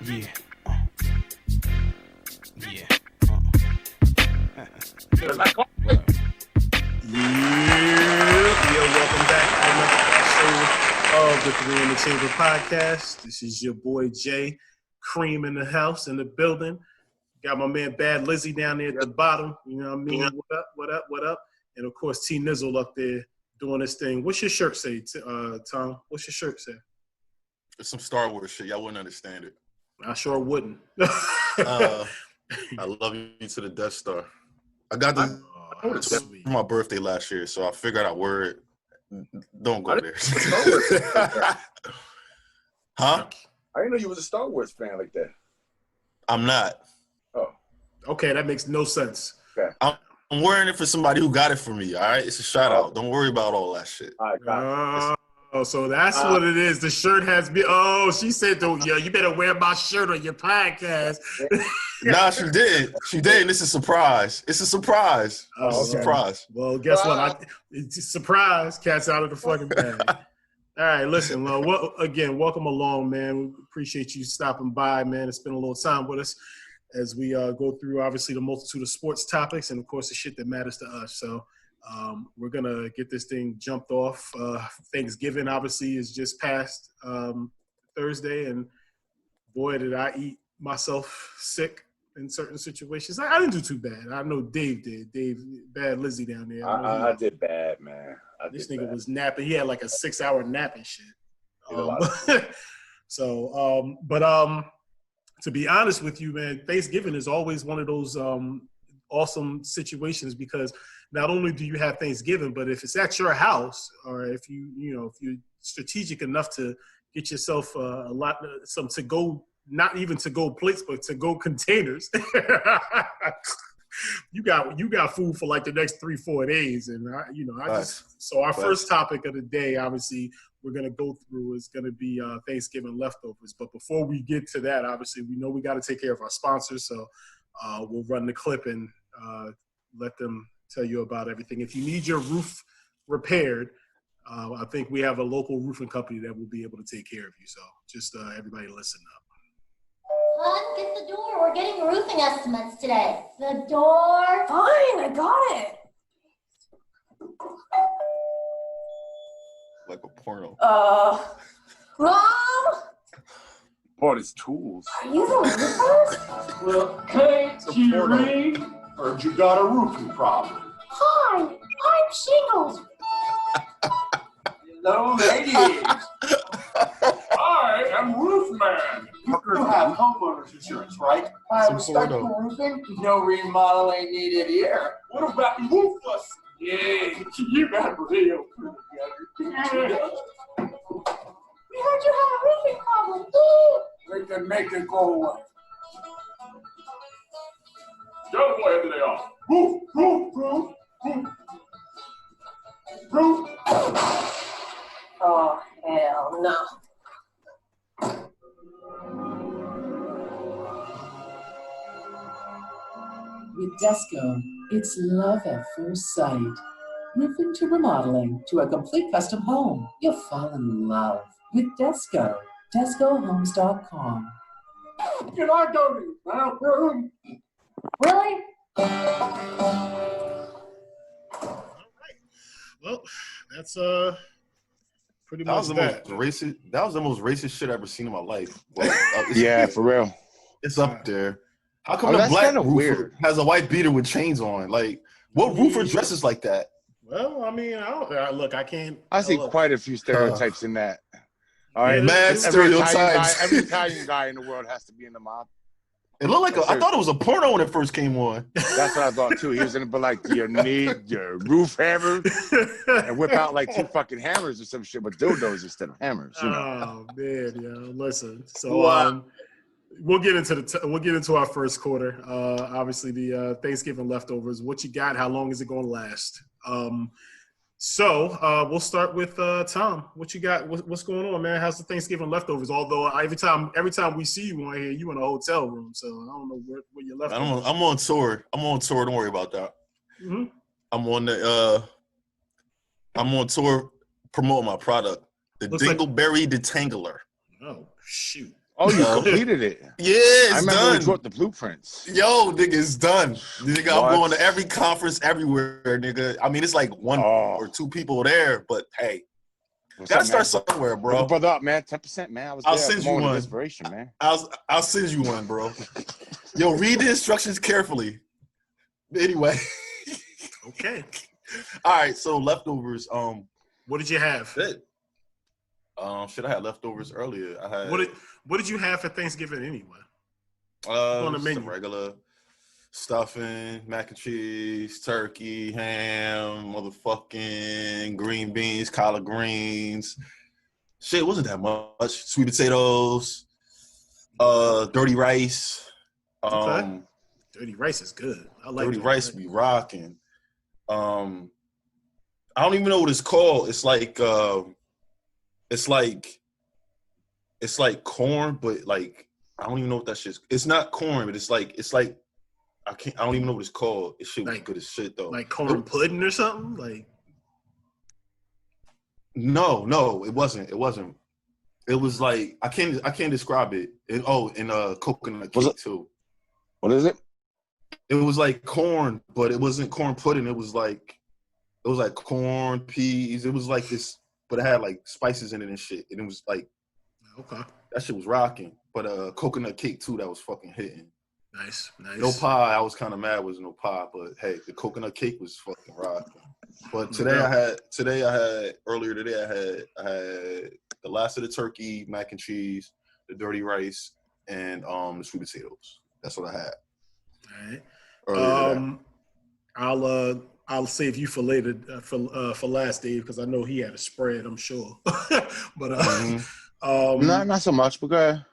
Yeah. Yeah. Welcome back to another episode of the Three in the Chamber podcast. This is your boy Jay, Cream in the house, in the building. Got my man Bad Lizzie down there at the bottom. You know what I mean? What up, what up, what up? And of course, T Nizzle up there doing this thing. What's your shirt say, Tom? What's your shirt say? It's some Star Wars shit. Y'all wouldn't understand it. I sure wouldn't. I love you to the Death Star. I got this for my birthday last year, so I figured I'd wear it. Don't go there. Huh? I didn't know you was a Star Wars fan like that. I'm not. Oh. Okay, that makes no sense. Okay. I'm wearing it for somebody who got it for me, all right? It's a shout-out. Don't worry about all that shit. All right, got it. Oh, so that's what it is. The shirt has been. Oh, she said, "Yo, you better wear my shirt on your podcast." Nah, she did. She did. And it's a surprise. It's a surprise. It's a surprise. Well, guess what? It's a surprise. Cat's out of the fucking bag. All right, listen. Again, welcome along, man. We appreciate you stopping by, man. It's been a little time with us as we go through, obviously, the multitude of sports topics and, of course, the shit that matters to us. So. We're going to get this thing jumped off. Thanksgiving, obviously, is just past Thursday, and boy, did I eat myself sick in certain situations. I didn't do too bad. I know Dave did. Dave, Bad Lizzie down there. I did bad, man. This nigga was napping. He had like a 6-hour nap and shit. To be honest with you, man, Thanksgiving is always one of those awesome situations because not only do you have Thanksgiving, but if it's at your house or if if you're strategic enough to get yourself some to go, not even to go plates, but to go containers, you got food for like the next 3-4 days. And our first topic of the day, obviously, we're going to go through is going to be Thanksgiving leftovers. But before we get to that, obviously, we know we got to take care of our sponsors. So we'll run the clip and let them tell you about everything. If you need your roof repaired, I think we have a local roofing company that will be able to take care of you. So just everybody listen up. Hon, get the door. We're getting roofing estimates today. The door. Fine, I got it. Like a porno. Mom? Bought his tools. Are you the roofer? Well, hey, Jerry, heard you got a roofing problem. Hi, I'm Shingles. Hello, ladies. I am Roofman. You have homeowners insurance, right? Respectable roofing, no remodeling needed here. What about roofless? Yeah, you got real good. We heard you had a roofing problem. We can make it go away. Go away after they are. Roof, roof, roof, roof. Roof. Oh, hell no. With Desco, it's love at first sight. Roofing to remodeling to a complete custom home. You'll fall in love with Desco. DescoHomes.com. Can I go to the bathroom? Really? Well, that's pretty That much was the most racist. That was the most racist shit I've ever seen in my life. Well, Yeah, for real. It's up there. How come the that's black kinda roofer weird. has a white beater with chains on? Like, what roofer dresses like that? Well, I mean, I can't. I see look. quite a few stereotypes in that. All right, Mad stereotypes. Every Italian guy in the world has to be in the mob. It looked like I thought it was a porno when it first came on. That's what I thought too. He was in it, but like, you need your roof hammer and whip out like 2 fucking hammers or some shit, but dildos instead of hammers. You know? Oh man, yo, listen. So we'll get into our first quarter. Obviously, the Thanksgiving leftovers. What you got? How long is it going to last? So we'll start with Tom. What you got? What's going on, man? How's the Thanksgiving leftovers? Although every time we see you on here, you in a hotel room, so I don't know where your leftovers. I'm on tour. Don't worry about that. Mm-hmm. I'm on tour promoting my product, the Looks like- Dingleberry Detangler. Oh shoot! Oh, you completed it. Yeah, I it's remember we done. brought the blueprints. Yo, nigga, it's done. Nigga, I'm What? going to every conference everywhere, nigga. I mean, it's like one or two people there, but hey, gotta start somewhere, bro. Look a brother up, man. 10%, man. I'll send you one. Inspiration, man. I'll send you one, bro. Yo, read the instructions carefully. Anyway. Okay. All right, so leftovers. What did you have? Shit, I had leftovers earlier. I had what did you have for Thanksgiving anyway? on the menu, regular stuffing, mac and cheese, turkey, ham, motherfucking green beans, collard greens. Shit, it wasn't that much. Sweet potatoes, dirty rice. Okay. Dirty rice is good. I like dirty rice. Be rocking. I don't even know what it's called. It's like corn, but like I don't even know what that shit's. It's not corn, but it's like I don't even know what it's called. It shit was good as shit though. Like corn pudding or something? Like No, it wasn't. It was like I can't describe it. Coconut cake too. What is it? It was like corn, but it wasn't corn pudding. It was like corn, peas. It was like this, but it had like spices in it and shit. And it was like, okay, that shit was rocking. But coconut cake too, that was fucking hitting. Nice. No pie. I was kind of mad it was no pie, but hey, the coconut cake was fucking rocking. But earlier today I had the last of the turkey, mac and cheese, the dirty rice, and the sweet potatoes. That's what I had. All right. I'll save you for later for last, Dave, because I know he had a spread. I'm sure, but not so much. But go ahead.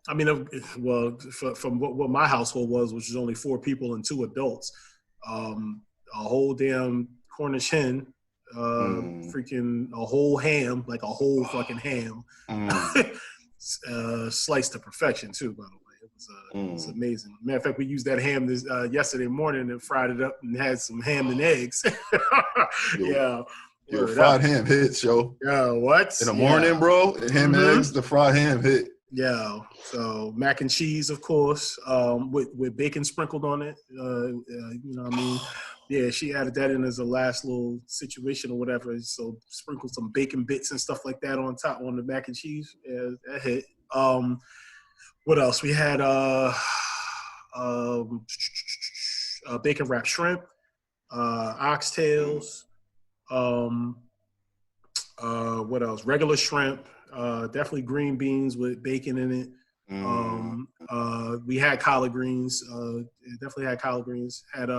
I mean, well, from what my household was, which was only 4 people and 2 adults, a whole damn Cornish hen, freaking a whole ham, like a whole fucking ham, sliced to perfection too. By the way. It was amazing. Matter of fact, we used that ham yesterday morning and fried it up and had some ham and eggs. Yeah. Yo, fried ham hits, yo. Yeah, what? In the morning, bro, ham and eggs, the fried ham hit. Yeah. So mac and cheese, of course, with bacon sprinkled on it. You know what I mean? Yeah, she added that in as a last little situation or whatever. So sprinkled some bacon bits and stuff like that on top on the mac and cheese. Yeah, that hit. What else? We had bacon wrapped shrimp, oxtails. What else? Regular shrimp. Definitely green beans with bacon in it. We had collard greens. Definitely had collard greens. Had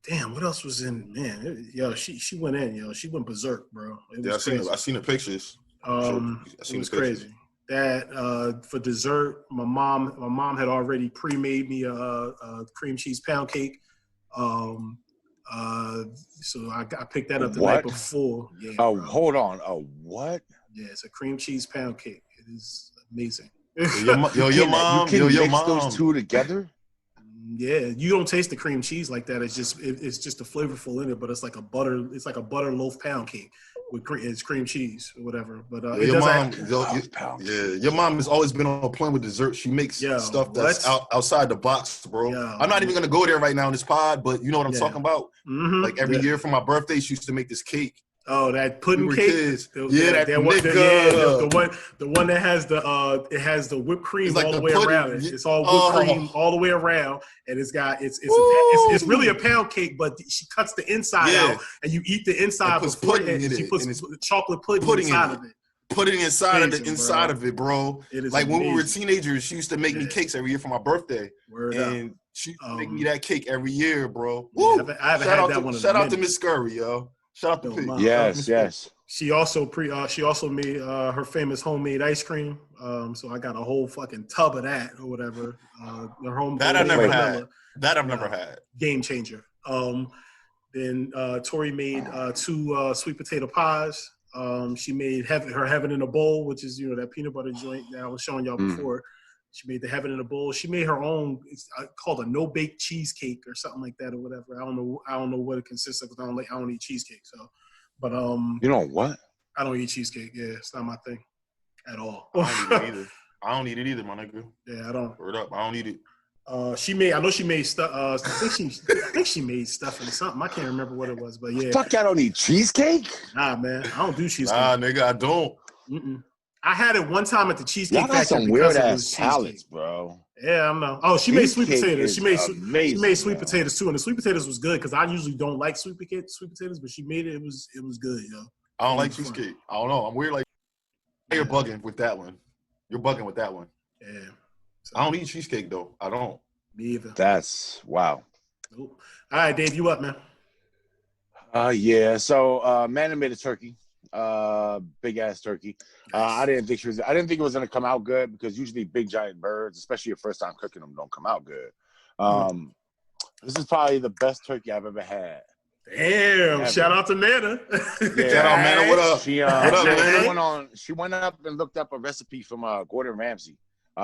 damn, what else was in? Man, she went in. Yo, she went berserk, bro. I seen the pictures. It was crazy. That for dessert, my mom had already pre-made me a cream cheese pound cake. So I picked that up the night before. Yeah, oh, bro. Hold on. What? Yeah, it's a cream cheese pound cake. It is amazing. Your mom mix those two together. Yeah, you don't taste the cream cheese like that. It's just a flavorful in it, but it's like a butter loaf pound cake with it's cream cheese or whatever. But your mom has always been on point with dessert. She makes stuff that's outside the box, bro. Yeah, I'm not even gonna go there right now in this pod, but you know what I'm talking about. Mm-hmm. Like every year for my birthday, she used to make this cake. Oh, that pudding cake. Kids. The one that has the whipped cream all the way around it. It's all whipped cream all the way around, and it's really a pound cake, but she cuts the inside out, and you eat the inside before she puts chocolate pudding inside of it. Put it inside of it, bro. It is like amazing. When we were teenagers, she used to make me cakes every year for my birthday. And she used to make me that cake every year, bro. Yeah, I haven't had that one. Shout out to Miss Scurry, yo. Shout out to Pete. Yes. She also made her famous homemade ice cream. So I got a whole fucking tub of that or whatever. That I've never had. That I've never had. Game changer. Then Tori made 2 sweet potato pies. She made her heaven in a bowl, which is that peanut butter joint that I was showing y'all before. She made the heaven in a bowl. She made her own. It's called a no-bake cheesecake or something like that or whatever. I don't know what it consists of because I don't eat cheesecake. So, but you know what? I don't eat cheesecake. Yeah, it's not my thing. at all. I don't eat it either. I don't eat it either, my nigga. Yeah, I don't. Word up. I don't eat it. I know she made stuff. I think she made stuffing or something. I can't remember what it was, but yeah. Fuck, I don't eat cheesecake. Nah, man, I don't do cheesecake. Nah, nigga, I don't. I had it one time at the Cheesecake Y'all got Factory some because weird it ass was palates, cheesecake. bro. Yeah, I know. Oh, she made sweet Cheesecake potatoes. She is made amazing, sweet yo. potatoes too, and the sweet potatoes was good because I usually don't like sweet potatoes, but she made it. It was good, yo. I don't like cheesecake. I don't know. I'm weird. Like you're bugging with that one. You're bugging with that one. Yeah. So, I don't eat cheesecake though. I don't. Me either. That's wow. Nope. All right, Dave, you up, man? Yeah. So, Manna made a turkey, big ass turkey. Nice. I didn't think it was gonna come out good because usually big giant birds, especially your first time cooking them, don't come out good. This is probably the best turkey I've ever had. Damn! Ever. Shout out to Nana. Yeah, Shout out, Manna. What up? She, What up, man? she went up and looked up a recipe from Gordon Ramsay,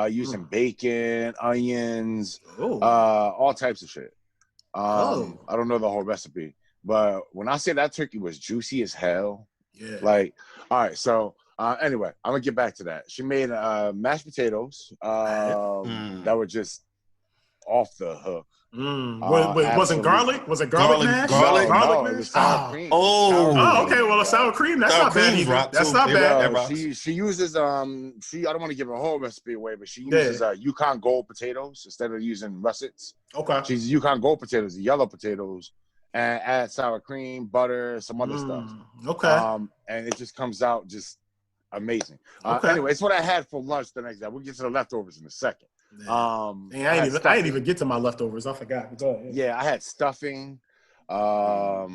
using bacon, onions, all types of shit. I don't know the whole recipe, but when I say that turkey was juicy as hell, yeah. like, all right, so anyway, I'm gonna get back to that. She made mashed potatoes that were just off the hook. Wasn't garlic? Was it garlic mash? Garlic No, mash? it was sour cream. Oh, okay. Well, a sour cream. That's not bad either. That's not bad. She uses I don't want to give her whole recipe away, but she uses Yukon Gold potatoes instead of using russets. Okay. She uses Yukon Gold potatoes, the yellow potatoes, and add sour cream, butter, some other stuff. Okay. And it just comes out just amazing. Okay. Anyway, it's what I had for lunch the next day. We'll get to the leftovers in a second. I didn't even get to my leftovers. I forgot. Yeah, I had stuffing. What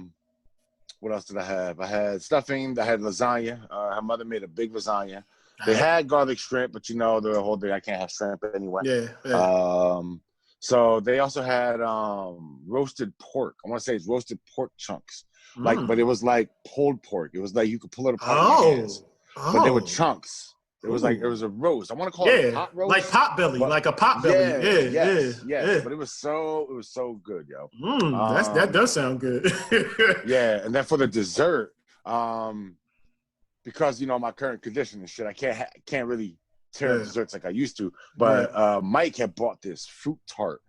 else did I have? I had stuffing. I had lasagna. Her mother made a big lasagna. They had garlic shrimp, but the whole day I can't have shrimp anyway. Yeah. So they also had roasted pork. I want to say it's roasted pork chunks, but it was like pulled pork. It was like you could pull it apart with your hands, but they were chunks. It was like it was a roast. I want to call it a pot roast, like pot belly, like a pot belly. Yeah. But it was so good, yo. That does sound good. Yeah, and then for the dessert, because my current condition and shit, I can't really tear desserts like I used to. But Mike had bought this fruit tart.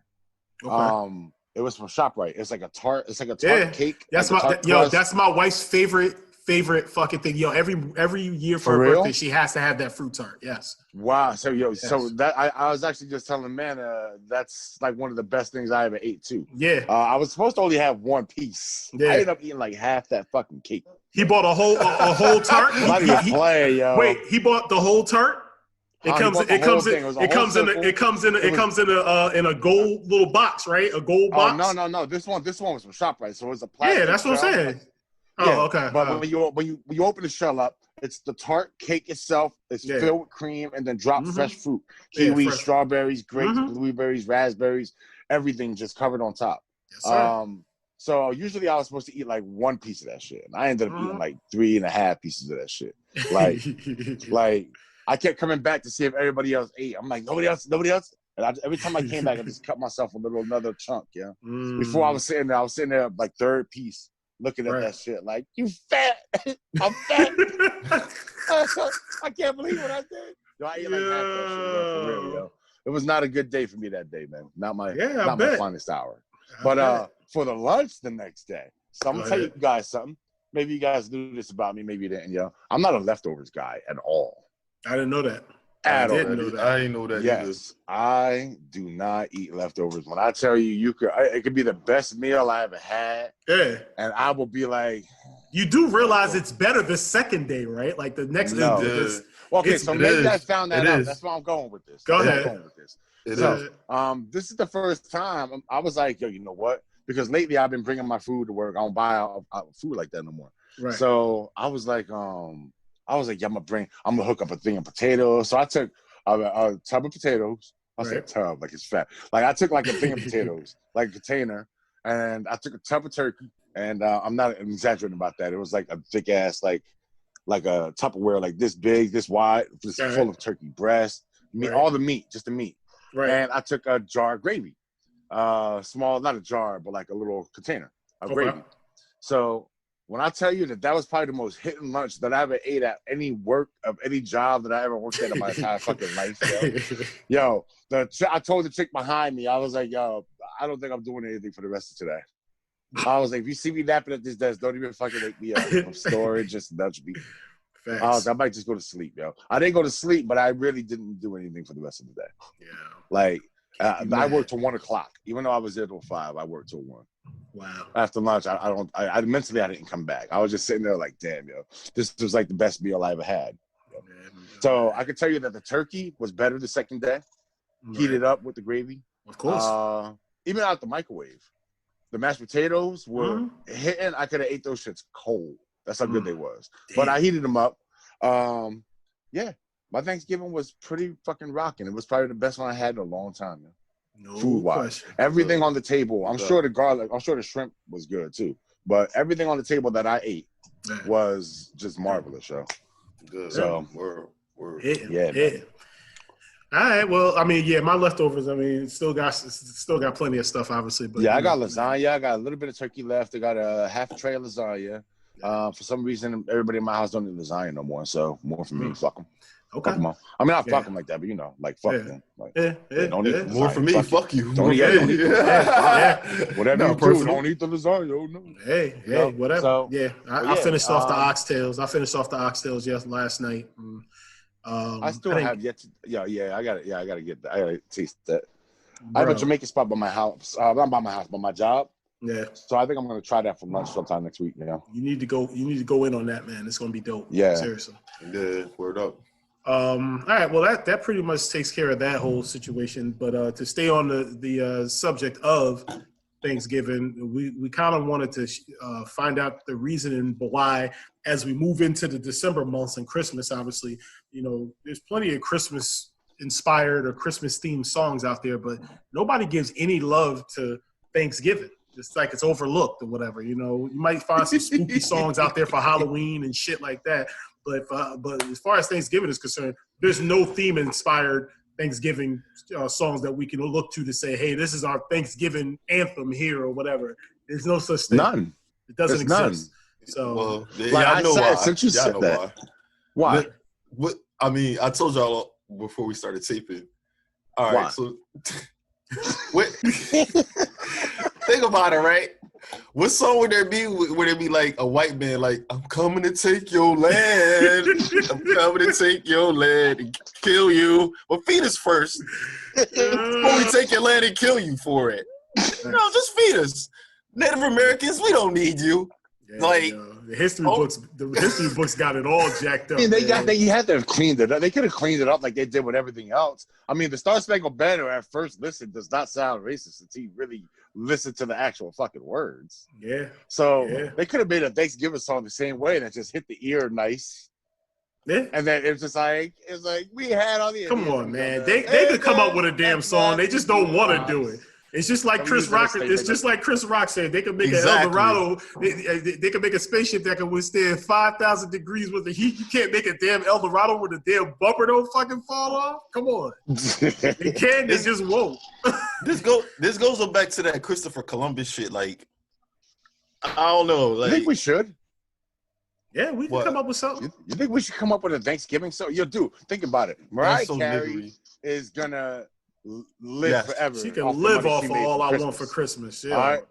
Okay. It was from ShopRite. It's like a tart. It's like a tart cake. That's that's my wife's favorite fucking thing. Every year for her birthday, she has to have that fruit tart. Yes. Wow. So so that I was actually just telling that's like one of the best things I ever ate too. Yeah. I was supposed to only have one piece. Yeah. I ended up eating like half that fucking cake. He bought a whole tart. Wait, he bought the whole tart. It comes in a gold little box, right? A gold box. No. This one was from ShopRite, so it was a plastic. Yeah, that's what I'm saying. Oh, okay. But when you open the shell up, it's the tart cake itself. It's filled with cream and then drop fresh fruit, kiwi, strawberries, grapes, blueberries, raspberries, everything just covered on top. Yes, sir. So usually I was supposed to eat like one piece of that shit, and I ended up eating like 3.5 pieces of that shit. Like I kept coming back to see if everybody else ate. I'm like, nobody else. And every time I came back, I just cut myself another chunk. Yeah. Before I was sitting there like third piece, looking at that shit like, you fat. I'm fat. I can't believe what I did. Yo, I ate like half that shit, bro, for real, yo. It was not a good day for me that day, man. Not my finest hour. But for the lunch the next day, so I'm gonna tell you guys something. Maybe you guys knew this about me, maybe you didn't, yo. I'm not a leftovers guy at all. I didn't know that. I didn't know that. Yes, I do not eat leftovers. When I tell you, it could be the best meal I ever had. Yeah, and I will be like, you do realize it's better the second day, right? Like the next. No. Okay, so maybe I found that out. That's why I'm going with this. Go ahead. This is the first time I was like, yo, you know what? Because lately I've been bringing my food to work. I don't buy food like that no more. Right. So I was like, yeah, I'm gonna hook up a thing of potatoes. So I took a tub of potatoes. I said tub like it's fat. Like I took like a thing of potatoes, like a container, and I took a tub of turkey. And I'm not exaggerating about that. It was like a thick ass, like a Tupperware, like this big, this wide, just full of turkey breast, meat, all the meat, just the meat. Right. And I took a jar of gravy, small, not a jar, but like a little container of gravy. So When I tell you that was probably the most hitting lunch that I ever ate at any work of any job that I ever worked at in my entire fucking life, yo. I told the chick behind me, I was like, yo, I don't think I'm doing anything for the rest of today. I was like, if you see me napping at this desk, don't even fucking wake me up from storage, just nudge me. I might just go to sleep, yo. I didn't go to sleep, but I really didn't do anything for the rest of the day. Yeah. Like, I worked till 1 o'clock. Even though I was there till 5, I worked till 1. Wow. After lunch, I mentally I didn't come back. I was just sitting there like, damn, yo, this was like the best meal I ever had. So I can tell you that the turkey was better the second day. Heated up with the gravy. Of course. Even out the microwave. The mashed potatoes were hitting. I could have ate those shits cold. That's how good they was. Damn. But I heated them up. Yeah. My Thanksgiving was pretty fucking rocking. It was probably the best one I had in a long time, man. No food-wise. Everything on the table. I'm sure the shrimp was good too. But everything on the table that I ate was just marvelous, yo. Good. So yeah. All right. Well, I mean, yeah, my leftovers. I mean, still got plenty of stuff, obviously. But yeah, I got lasagna. I got a little bit of turkey left. I got a half a tray of lasagna. For some reason, everybody in my house don't eat lasagna no more. So more for me. Fuck them. Okay. Fuck them all. I mean, I fuck them like that, but you know, like fuck them. Like, don't eat more for me. Fuck you. Don't eat. Whatever you do, don't eat the lasagna. No. Hey, whatever. So, I finished off the oxtails. I finished off the oxtails last night. I still have yet to. I gotta get that. I gotta taste that. I have a Jamaican spot by my house. Not by my house, but my job. Yeah. So I think I'm gonna try that for lunch sometime next week. You know. You need to go in on that, man. It's gonna be dope. Yeah. Seriously. Yeah. Word up. All right. Well, that pretty much takes care of that whole situation. But to stay on the subject of Thanksgiving, we kind of wanted to find out the reason why, as we move into the December months and Christmas, obviously, you know, there's plenty of Christmas inspired or Christmas themed songs out there, but nobody gives any love to Thanksgiving. It's like it's overlooked or whatever. You know, you might find some spooky songs out there for Halloween and shit like that. But as far as Thanksgiving is concerned, there's no theme-inspired Thanksgiving songs that we can look to say, hey, this is our Thanksgiving anthem here or whatever. There's no such thing. None. It doesn't exist. So, I know why. Since you said that. Why? What? I mean, I told y'all before we started taping. All right, so think about it, right? What song would there be? Would it be like a white man, like, I'm coming to take your land. I'm coming to take your land and kill you. Well, feed us first. Before we take your land and kill you for it. No, just feed us. Native Americans, we don't need you. The history books got it all jacked up. I mean, they had to have cleaned it up. They could have cleaned it up like they did with everything else. I mean, the Star Spangled Banner at first listen does not sound racist until you really listen to the actual fucking words. Yeah. So they could have made a Thanksgiving song the same way that just hit the ear nice. Yeah. And then it's like we had all the. Come on, man. They could come up with a damn song. They just don't want to do it. It's just like Chris Rock. It's just like Chris Rock said. They could make an El Dorado. They could make a spaceship that can withstand 5,000 degrees worth of heat. You can't make a damn El Dorado where the damn bumper don't fucking fall off. Come on. They can. They just won't. This goes back to that Christopher Columbus shit. Like, I don't know. Like, I think we should. Yeah, we can come up with something. You think we should come up with a Thanksgiving song? Yo, dude, think about it. Mariah Carey is gonna live forever. She can live off of All I Want for Christmas. Yeah. All right.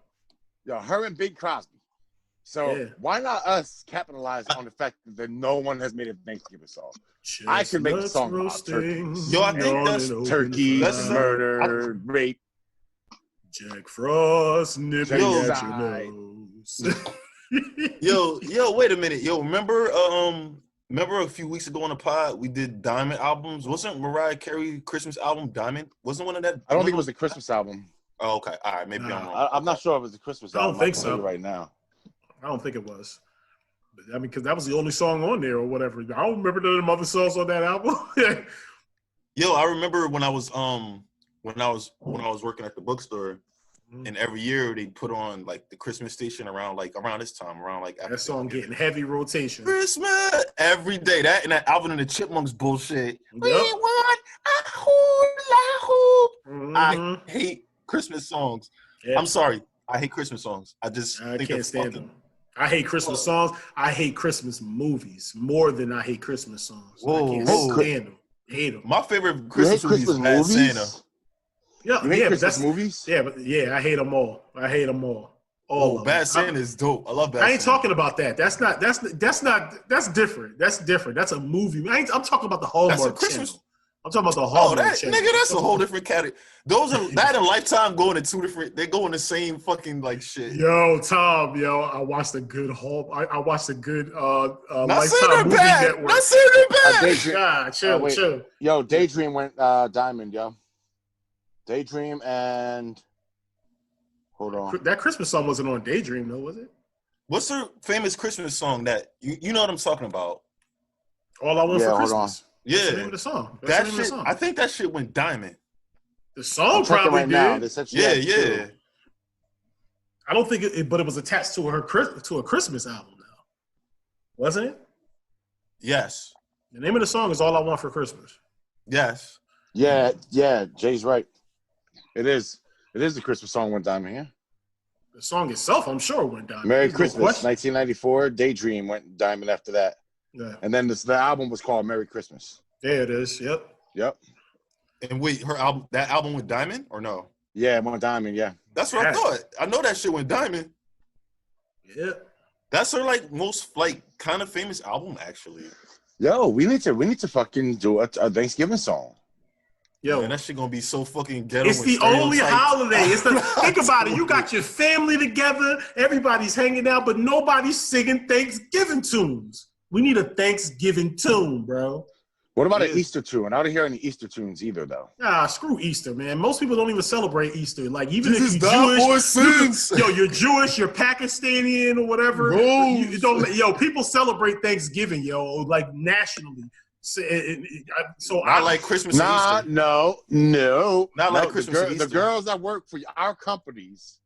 Yo, her and Big Crosby. So why not us capitalize on the fact that no one has made a Thanksgiving song? I can make a song about turkey. Yo, I think that's turkey, murder, rape. Jack Frost nipping at your nose. Yo, wait a minute. Yo, remember a few weeks ago on the pod we did Diamond albums? Wasn't Mariah Carey Christmas album Diamond? Wasn't one of that? I don't think it was the Christmas album. Oh, okay. All right, maybe I'm wrong. I'm not sure if it was the Christmas album. I don't think so. Right now. I don't think it was. I mean, because that was the only song on there or whatever. I don't remember none of the other songs on that album. Yo, I remember when I was working at the bookstore, and every year they put on like the Christmas station around this time, that song getting heavy rotation. Christmas every day. That and that Alvin and the Chipmunks bullshit. Yep. We want a hula hoop. I hate Christmas songs. Yep. I'm sorry, I hate Christmas songs. I can't stand them. I hate Christmas songs. I hate Christmas movies more than I hate Christmas songs. Whoa, I can't whoa. stand them. Hate them. My favorite You hate Christmas movie is Christmas Bad movies? Santa. Yeah, You hate yeah, Christmas movies? Yeah, but yeah, I hate them all. I hate them all. All of Bad them. Santa is dope. I love Bad Santa. I ain't talking about that. That's different. That's different. That's a movie. I'm talking about the Hallmark Channel. I'm talking about the Hallmark Channel. Nigga, that's a whole different category. That and Lifetime go into two different. They go in the same fucking like shit. Yo, Tom, I watched a good I watched a good Not Lifetime movie network. Not saying they're bad. God, chill. Yo, Daydream went diamond, yo. Daydream and hold on. That Christmas song wasn't on Daydream, though, was it? What's her famous Christmas song that you know what I'm talking about? All I Want for Christmas. Yeah, that's the name of the song. That shit. I think that shit went diamond. The song I'm probably right did. now. They said Yeah. I don't think but it was attached to a Christmas album now, wasn't it? Yes. The name of the song is All I Want for Christmas. Yes. Yeah. Jay's right. It is. It is the Christmas song went diamond. Yeah. The song itself, I'm sure, went diamond. Merry Christmas, 1994. Daydream went diamond after that. Yeah. And then the album was called Merry Christmas. There it is. Yep. And wait, that album went diamond or no? Yeah, it went diamond. Yeah. That's what I thought. I know that shit went diamond. Yeah. That's her like most like kind of famous album actually. Yo, we need to fucking do a Thanksgiving song. Yo, man, that shit gonna be so fucking ghetto. It's the only holiday. Think about it. You got your family together, everybody's hanging out, but nobody's singing Thanksgiving tunes. We need a Thanksgiving tune, bro. What about an Easter tune? I don't hear any Easter tunes either, though. Nah, screw Easter, man. Most people don't even celebrate Easter. Like, even Jesus if you're Jewish, you're Jewish, you're Pakistani or whatever. People celebrate Thanksgiving, like nationally. So I like Christmas and Easter. No. Not like Christmas and Easter. The girls that work for our companies,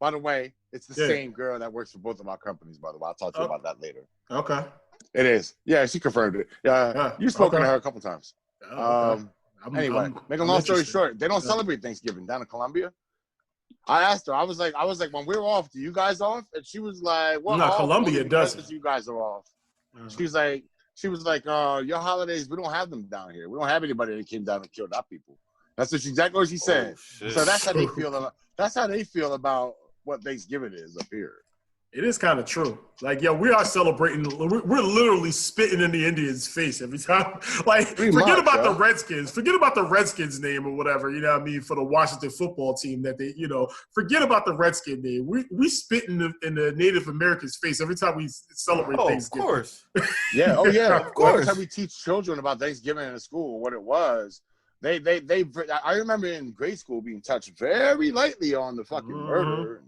by the way, it's the same girl that works for both of our companies, by the way. I'll talk to you about that later. Okay. It is. Yeah, she confirmed it. Yeah, you've spoken to her a couple times. Anyway, make a long story short, they don't celebrate Thanksgiving down in Colombia. I asked her, I was like, when we're off, do you guys off? And she was like, well, no, Colombia doesn't. You guys are off. She was like, your holidays, we don't have them down here. We don't have anybody that came down and killed our people. That's exactly what she said. So that's how they feel. That's how they feel about what Thanksgiving is up here. It is kind of true. Like, we are celebrating. We're literally spitting in the Indians' face every time. Like, forget about the Redskins. Forget about the Redskins name or whatever, you know what I mean, for the Washington football team that they, forget about the Redskin name. We spit in the Native Americans' face every time we celebrate Thanksgiving. Of course. Yeah. Oh, yeah. Of course. Every time we teach children about Thanksgiving in school, what it was, I remember in grade school being touched very lightly on the fucking murder,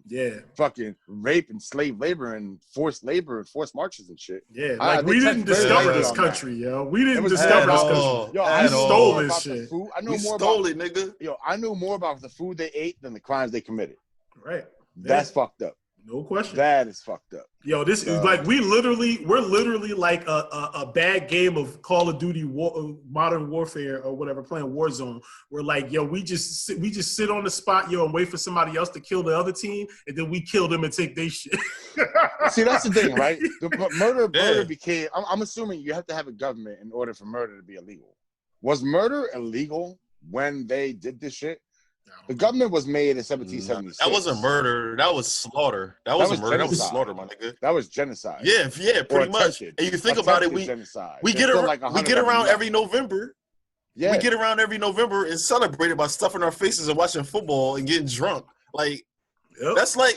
fucking rape and slave labor and forced marches and shit. Yeah, like we didn't discover this country, yo. We didn't discover this country. Yo, I stole this shit. I knew more about the food they ate than the crimes they committed. Right. That's fucked up. No question. That is fucked up. Yo, this is like we're literally like a bad game of Call of Duty Modern Warfare or whatever, playing Warzone. We're like, yo, we just sit on the spot, and wait for somebody else to kill the other team, and then we kill them and take their shit. See, that's the thing, right? Murder became. I'm assuming you have to have a government in order for murder to be illegal. Was murder illegal when they did this shit? The government was made in 1776. That wasn't murder. That was slaughter. That wasn't murder. That was slaughter, my nigga. That was genocide. Yeah, pretty much. And you think about it, we get around every November. Yeah. We get around every November and celebrate it by stuffing our faces and watching football and getting drunk. Like, that's like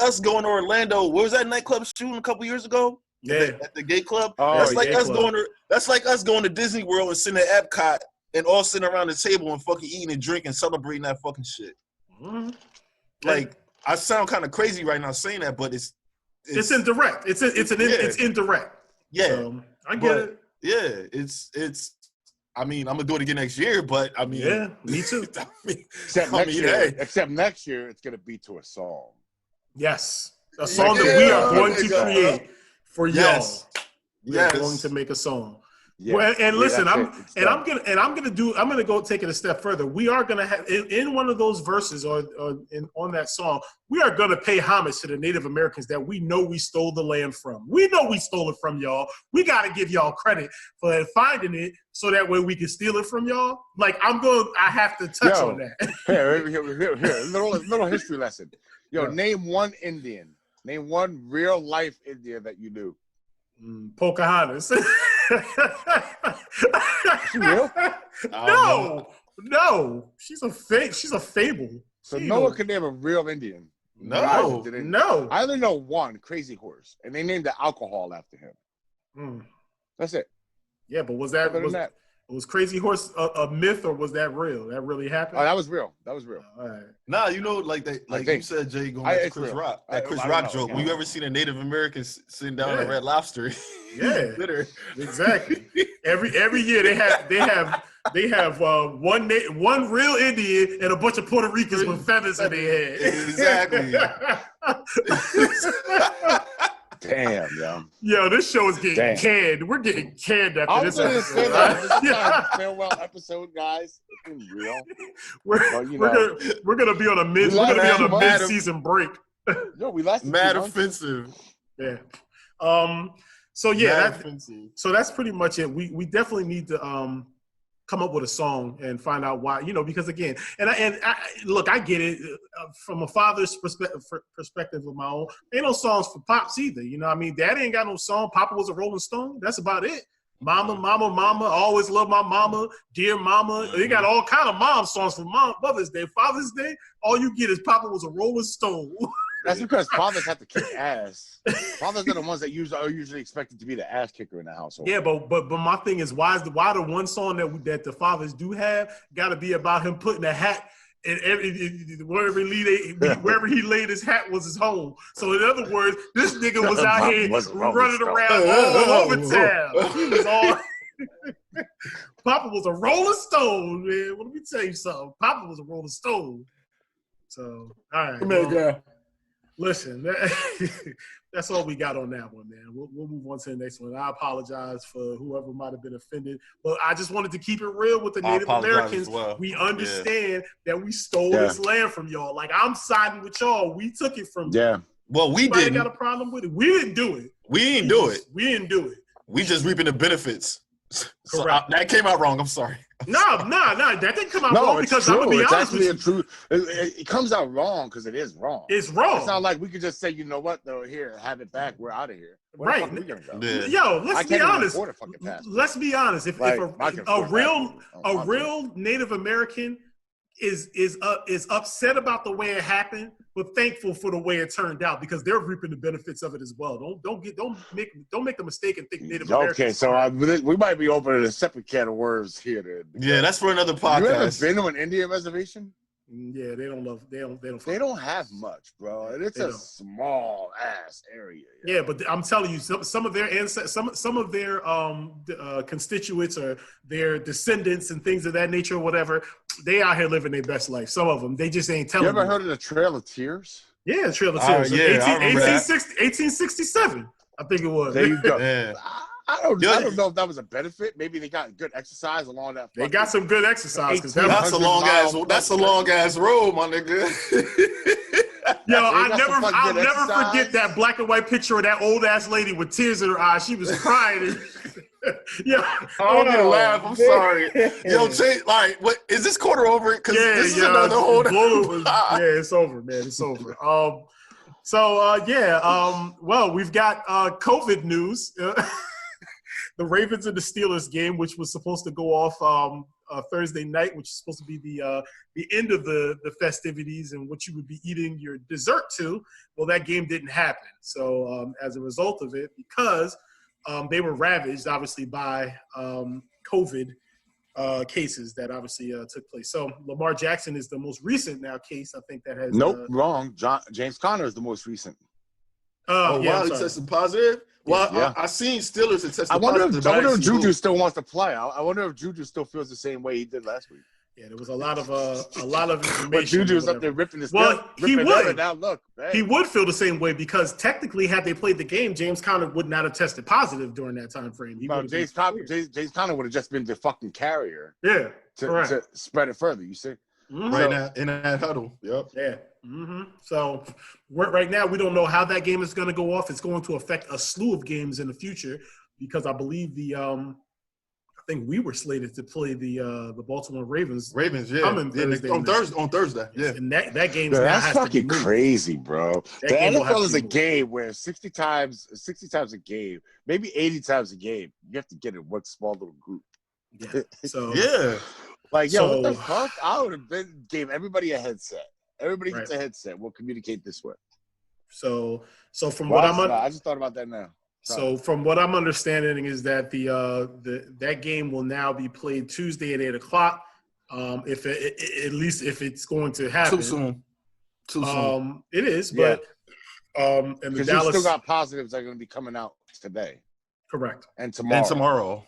us going to Orlando. What was that nightclub shooting a couple years ago? Yeah, at the gay club. That's like us going to Disney World and sitting at Epcot. And all sitting around the table and fucking eating and drinking, celebrating that fucking shit. Mm-hmm. Like, I sound kind of crazy right now saying that, but it's indirect. It's indirect. Yeah, so, I get it. Yeah, it's. I mean, I'm gonna do it again next year, but I mean, yeah, me too. Except next year, it's gonna be to a song. Yes, a song that we are going to create for y'all. We are going to make a song. Yeah. Well, and listen, I'm gonna go take it a step further. We are gonna have in one of those verses or on that song, we are gonna pay homage to the Native Americans that we know we stole the land from. We know we stole it from y'all. We gotta give y'all credit for finding it so that way we can steal it from y'all. Like I have to touch on that. Here, little history lesson. Name one Indian. Name one real life Indian that you knew. Pocahontas. She real? No. She's a fable. So no one can name a real Indian. No. I only know one, Crazy Horse, and they named the alcohol after him. That's it. Yeah, but was Crazy Horse a myth or was that real? That really happened? Oh, that was real. All right. Nah, like you said, Jay, going back to Chris Rock. That Chris Rock joke. When you ever seen a Native American sitting down a Red Lobster? Yeah, exactly. Every year they have one real Indian and a bunch of Puerto Ricans with feathers in their head. Exactly. Damn, yo. Yo, this show is getting canned. We're getting canned after this episode. This is our farewell episode, guys. It's been real. We're gonna be on a mid-season break. No, we lasted mad offensive. Yeah. So that's pretty much it. We definitely need to come up with a song and find out why, because again, look, I get it from a father's perspective of my own. Ain't no songs for Pops either. Daddy ain't got no song. Papa was a Rolling Stone. That's about it. Mama, always love my mama, dear mama. They got all kind of mom songs for Mother's Day, Father's Day. All you get is Papa was a Rolling Stone. That's because fathers have to kick ass. Fathers are the ones that are usually expected to be the ass kicker in the household. Yeah, but my thing is, why the one song that the fathers do have got to be about him putting a hat and wherever he laid his hat was his home. So in other words, this nigga was out here running around all over town. He was all. Papa was a Rolling Stone, man. Well, let me tell you something. Papa was a Rolling Stone. So all right. Listen, that's all we got on that one, man. We'll move on to the next one. I apologize for whoever might have been offended, but I just wanted to keep it real with the Native Americans. Well. We understand that we stole this land from y'all. Like, I'm siding with y'all. We took it from you. Well, we didn't. Got a problem with it. We didn't do it. We didn't do it. We didn't do it. We just reaping the benefits. So that came out wrong. I'm sorry. No, that didn't come out wrong because true. I'm gonna be it's honest with you. It comes out wrong because it is wrong. It's wrong. It's not like we could just say, you know what, though, here, have it back. We're out of here. Where the fuck are we gonna go? Yeah. Yo, let's be honest. Let's be honest. If a real Native American is upset about the way it happened, but thankful for the way it turned out because they're reaping the benefits of it as well. Don't make the mistake and think Native Americans. Okay, so we might be opening a separate can of worms here. Yeah, that's for another podcast. You ever been to an Indian reservation? Yeah, they don't have much, bro. And it's a small ass area. Yeah, but I'm telling you, some of their constituents or their descendants and things of that nature or whatever, they out here living their best life. Some of them, they just ain't telling. You ever heard of the Trail of Tears? Yeah, the Trail of Tears. 1867, I think it was. There you go. Yeah. I don't know if that was a benefit. Maybe they got good exercise along that. They got some good exercise. That's a long ass road, my nigga. Yo, I'll never forget that black and white picture of that old ass lady with tears in her eyes. She was crying. Yeah, I don't even laugh. I'm sorry. Yo, Chase, like, what is this quarter over? Because this is another whole. It's over, man. It's over. Well, we've got COVID news. The Ravens and the Steelers game, which was supposed to go off Thursday night, which is supposed to be the end of the festivities and what you would be eating your dessert to. Well, that game didn't happen. So as a result of it, because they were ravaged, obviously, by COVID cases that obviously took place. So Lamar Jackson is the most recent now case, I think, that has. Nope, wrong. James Conner is the most recent. Wow, he tested positive? Well, I seen Steelers that tested positive. I wonder if Juju still wants to play. I wonder if Juju still feels the same way he did last week. Yeah, there was a lot of information. But Juju was up there ripping his he would. Now look, hey. He would feel the same way because technically, had they played the game, James Conner would not have tested positive during that time frame. James Conner would have just been the fucking carrier. Yeah, to spread it further. You see, right now in that huddle. Yep. Yeah. So right now we don't know how that game is going to go off. It's going to affect a slew of games in the future because I believe I think we were slated to play the Baltimore Ravens. Yeah. On Thursday. Yeah. And that game that's fucking crazy, bro. The NFL is a game where 60 times a game, maybe 80 times a game, you have to get in one small little group. Yeah. So yeah. Like, what the fuck? I would have gave everybody a headset. Everybody gets a headset. We'll communicate this way. So from I just thought about that now. So from what I'm understanding is that that game will now be played Tuesday at 8:00. At least if it's going to happen. Too soon. It is, but and the Dallas you still got positives that are going to be coming out today. Correct. And tomorrow.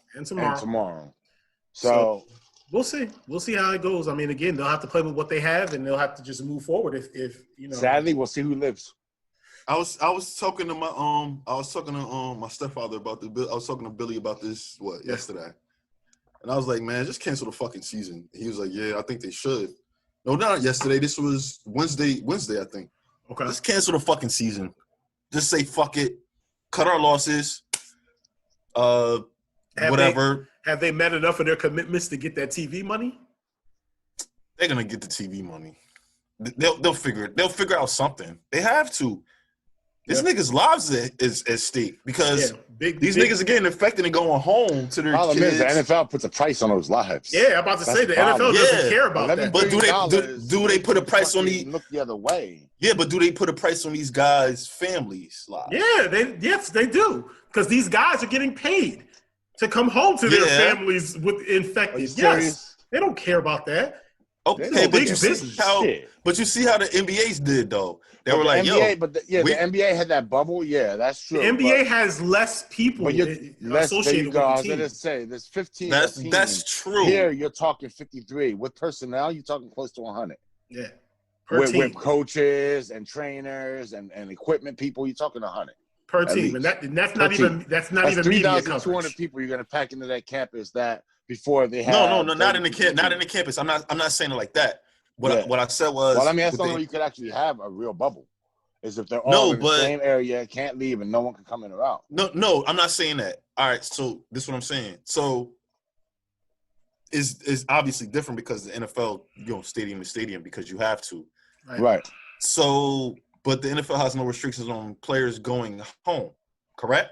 So we'll see. We'll see how it goes. I mean, again, they'll have to play with what they have, and they'll have to just move forward. If you know. Sadly, we'll see who lives. I was talking to my stepfather about this. I was talking to Billy about this yesterday, and I was like, man, just cancel the fucking season. He was like, yeah, I think they should. No, not yesterday. This was Wednesday, I think. Okay. Just cancel the fucking season. Just say fuck it. Cut our losses. Whatever. Have they met enough of their commitments to get that TV money? They're gonna get the TV money. They'll figure it. They'll figure out something. They have to. This niggas' lives is at stake because these niggas are getting infected and going home to their problem kids. Is the NFL puts a price on those lives. Yeah, I'm about to say the NFL doesn't care about that. But do they put a price on the look the other way? Yeah, but do they put a price on these guys' families' lives? Yeah, they do because these guys are getting paid to come home to their families with infected. Yes, they don't care about that. Okay, but you see how the NBA's did though. They were like, NBA, the NBA had that bubble. Yeah, that's true. The NBA has less people associated with the team. I was gonna say there's 15. That's true. Here you're talking 53 with personnel. You're talking close to 100. Yeah, with coaches and trainers and equipment people, you're talking 100 per team, and that's not even media coverage. 3,200 people you're gonna pack into that campus that. Before they have no, not in the campus. I'm not saying it like that. What I said was, well, I mean, that's the only way you could actually have a real bubble, is if they're all in the same area, can't leave, and no one can come in or out. No, I'm not saying that. All right, so this is what I'm saying. So is obviously different because the NFL, stadium to stadium because you have to. Right. So, but the NFL has no restrictions on players going home, correct?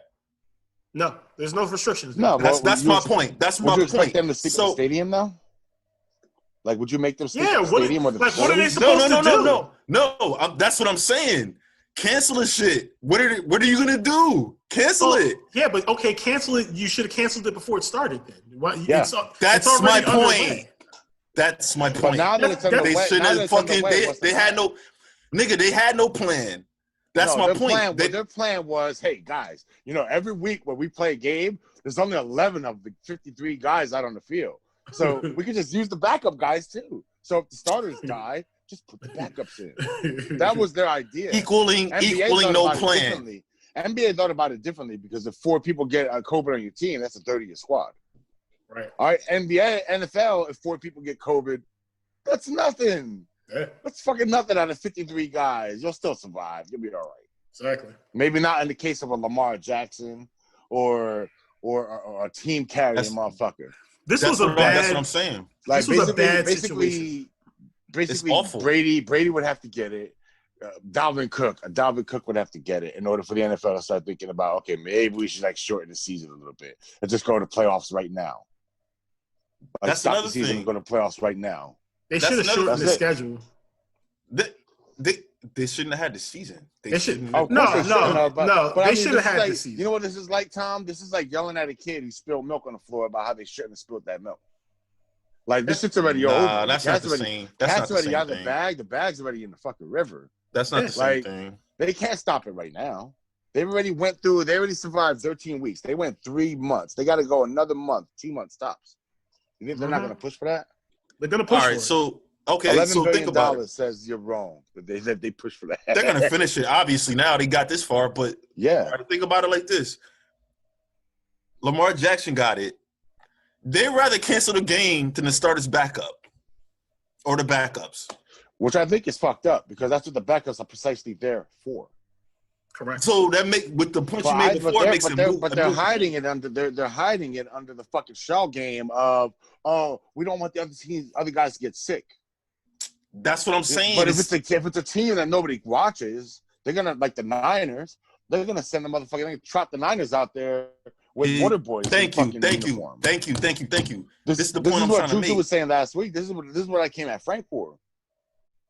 No, there's no restrictions. No, that's my point. That's my point. Would you expect them to stick to the stadium now? Like, would you make them stick to the stadium or the what are they supposed to do? No. That's what I'm saying. Cancel the shit. What are you gonna do? Cancel it. Yeah, but okay, cancel it. You should have canceled it before it started. Then. That's my point. That's my point. But now that it's underway, they shouldn't have fucking. They had no. Nigga, they had no plan. That's my point. Their plan was, hey, guys, every week when we play a game, there's only 11 of the 53 guys out on the field. So we could just use the backup guys, too. So if the starters die, just put the backups in. That was their idea. Equaling no plan. NBA thought about it differently because if 4 people get COVID on your team, that's a 30-year squad. Right. All right, NFL, if 4 people get COVID, that's nothing. Yeah. That's fucking nothing out of 53 guys. You'll still survive. You'll be all right. Exactly. Maybe not in the case of a Lamar Jackson or a team carrying motherfucker. That's what I'm saying. Like, this was a bad situation. Basically, awful. Brady would have to get it. Dalvin Cook would have to get it in order for the NFL to start thinking about, okay, maybe we should shorten the season a little bit and just go to playoffs right now. That's stop another the season thing. and go to playoffs right now. They should have shortened the schedule. They shouldn't have had the season. They should. No. They should have had the season. You know what this is like, Tom? This is like yelling at a kid who spilled milk on the floor about how they shouldn't have spilled that milk. Like, this shit's already over. That's not the same. That's already out of the bag. The bag's already in the fucking river. That's not the same thing. They can't stop it right now. They already survived 13 weeks. They went 3 months. They got to go another month, 2 months tops. You think they're not going to push for that? They're gonna push. All right, for so okay, $11 so billion think about it. says you're wrong. That they push for that. They're gonna finish it. Obviously, now they got this far, but Yeah. all right, think about it like this: Lamar Jackson got it. They'd rather cancel the game than to start his backup or the backups. Which I think is fucked up because that's what the backups are precisely there for. Correct. So that make with the point you made before, it makes it moot. But they're hiding it under they're hiding it under the fucking shell game of we don't want the other guys to get sick. That's what I'm saying. But if it's a team that nobody watches, they're gonna like the Niners. They're gonna send the motherfucking. They're gonna trot the Niners out there with water boys. Thank you. This is the point I'm trying to make. This is what Juju was saying last week. This is what I came at Frank for.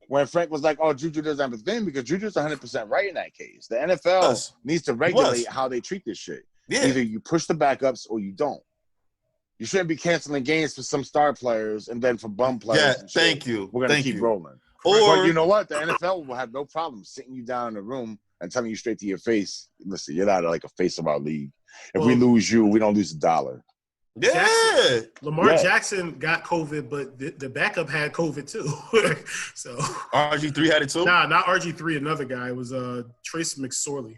When Frank was like, "Oh, Juju doesn't have a thing," because Juju's 100% right in that case. The NFL needs to regulate how they treat this shit. Yeah. Either you push the backups or you don't. You shouldn't be canceling games for some star players and then for bum players. Yeah, and shit. thank you. We're gonna keep rolling. But you know what? The NFL will have no problem sitting you down in a room and telling you straight to your face, "Listen, you're not like a face of our league. If we lose you, we don't lose $1." Yeah, Lamar Jackson got COVID, but the backup had COVID too. So RG3 had it too. Nah, not RG3. Another guy. It was Trace McSorley.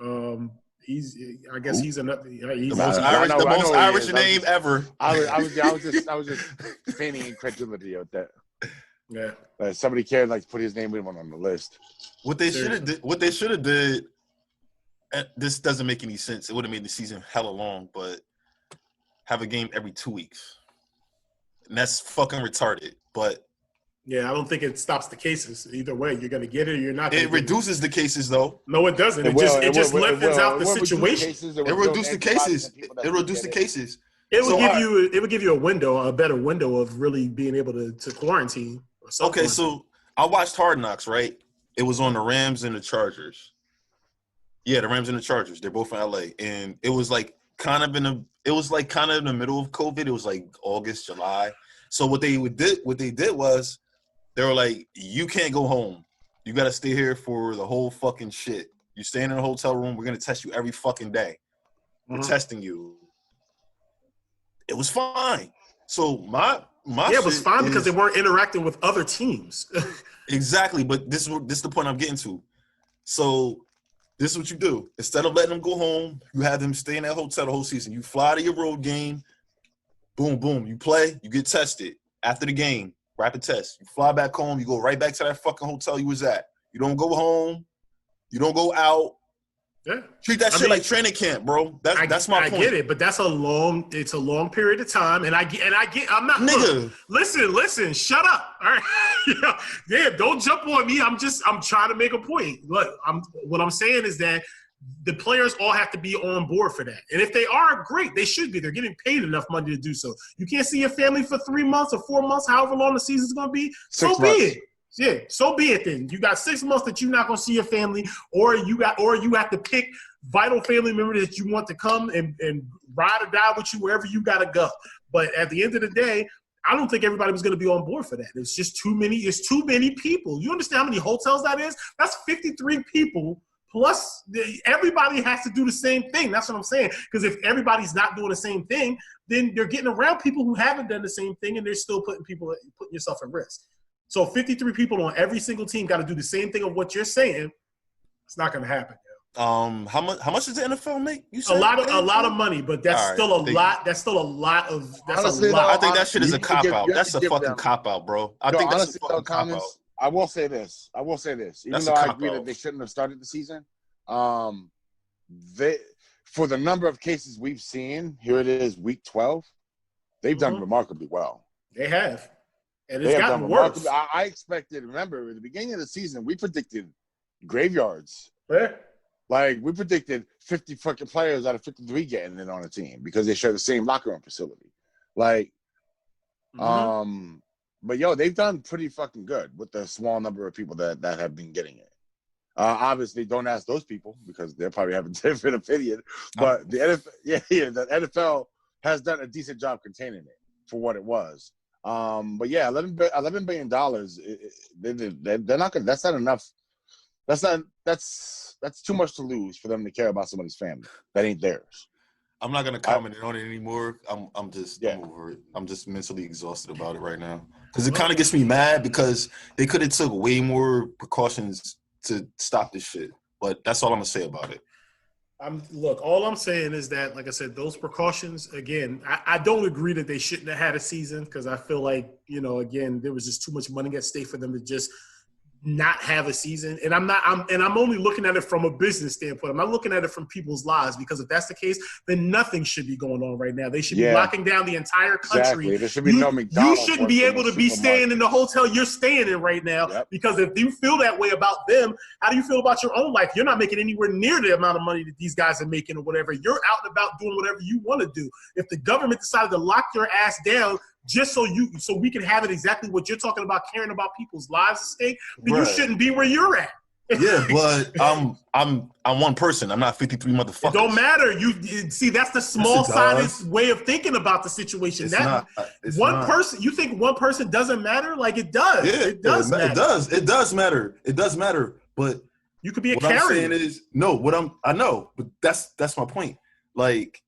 I guess he's another. He's the most Irish name ever. I was just feigning incredulity at that. Yeah. Somebody cared like to put his name on the list. What they should have did. This doesn't make any sense. It would have made the season hella long, but have a game every 2 weeks, and that's fucking retarded. But yeah, I don't think it stops the cases. Either way, you're gonna get it or you're not. It reduces the cases, though. No, it doesn't. It just lengthens out the situation. It reduces the cases. It reduces the cases. It would give you a window, a better window of really being able to quarantine. Okay, so I watched Hard Knocks, right? It was on the Rams and the Chargers. Yeah, the Rams and the Chargers. They're both in LA, and it was like kind of in the middle of COVID. It was like August, July. So what they did was they were like, you can't go home. You got to stay here for the whole fucking shit. You're staying in a hotel room. We're going to test you every fucking day. We're testing you. It was fine. So my it was fine because they weren't interacting with other teams. Exactly, but this is the point I'm getting to. So this is what you do. Instead of letting them go home, you have them stay in that hotel the whole season. You fly to your road game. Boom, boom. You play. You get tested. After the game, rapid test. You fly back home. You go right back to that fucking hotel you was at. You don't go home. You don't go out. Yeah. Treat that shit like training camp, bro. That's my point. I get it, but it's a long period of time, and I'm not nigga. Listen, shut up. All right. Yeah, don't jump on me. I'm trying to make a point. Look, what I'm saying is that the players all have to be on board for that. And if they are, great. They should be. They're getting paid enough money to do so. You can't see your family for 3 months or 4 months, however long the season's gonna be. 6 months. Be it. Yeah, so be it then. You got 6 months that you're not gonna see your family, or you have to pick vital family members that you want to come and ride or die with you wherever you gotta go. But at the end of the day, I don't think everybody was gonna be on board for that. It's just too many. It's too many people. You understand how many hotels that is? That's 53 people. Plus, everybody has to do the same thing. That's what I'm saying. Because if everybody's not doing the same thing, then you're getting around people who haven't done the same thing, and they're still putting yourself at risk. So 53 people on every single team got to do the same thing of what you're saying. It's not going to happen. How much does the NFL make? You said a lot of money, but that's still a lot. That's still a lot of. Honestly, a lot. I think that shit is a cop out. That's a fucking cop out, bro. I think that's a fucking cop out. I will say this. Even though I agree that they shouldn't have started the season, for the number of cases we've seen, here it is, week 12. They've done remarkably well. They have. And it's gotten worse. I expected, remember, at the beginning of the season, we predicted graveyards. Yeah. Like, we predicted 50 fucking players out of 53 getting in on a team because they share the same locker room facility. Like, but yo, they've done pretty fucking good with the small number of people that have been getting it. Obviously, don't ask those people because they'll probably have a different opinion. But the NFL has done a decent job containing it for what it was. But yeah, $11 billion. They're not gonna. That's not enough. That's too much to lose for them to care about somebody's family that ain't theirs. I'm not gonna comment on it anymore. I'm just I'm over it. I'm just mentally exhausted about it right now because it kind of gets me mad because they could have took way more precautions to stop this shit. But that's all I'm gonna say about it. Look, all I'm saying is that, like I said, those precautions, again, I don't agree that they shouldn't have had a season because I feel like, again, there was just too much money at stake for them to just not have a season. And I'm only looking at it from a business standpoint. I'm not looking at it from people's lives, because if that's the case, then nothing should be going on right now. They should be locking down the entire country. Exactly. There should be no McDonald's. You shouldn't be able to be staying in the hotel you're staying in right now, because if you feel that way about them, how do you feel about your own life? You're not making anywhere near the amount of money that these guys are making or whatever. You're out and about doing whatever you want to do. If the government decided to lock your ass down just so we can have it exactly what you're talking about, caring about people's lives at stake, then you shouldn't be where you're at. Yeah, but I'm one person. I'm not 53 motherfuckers. It don't matter. You see, that's the small-sided way of thinking about the situation. Person, you think one person doesn't matter? Like, it does. Yeah, it does matter. It does matter. It does matter. But you could be a what carrier. I'm saying is I know, but that's my point. Like,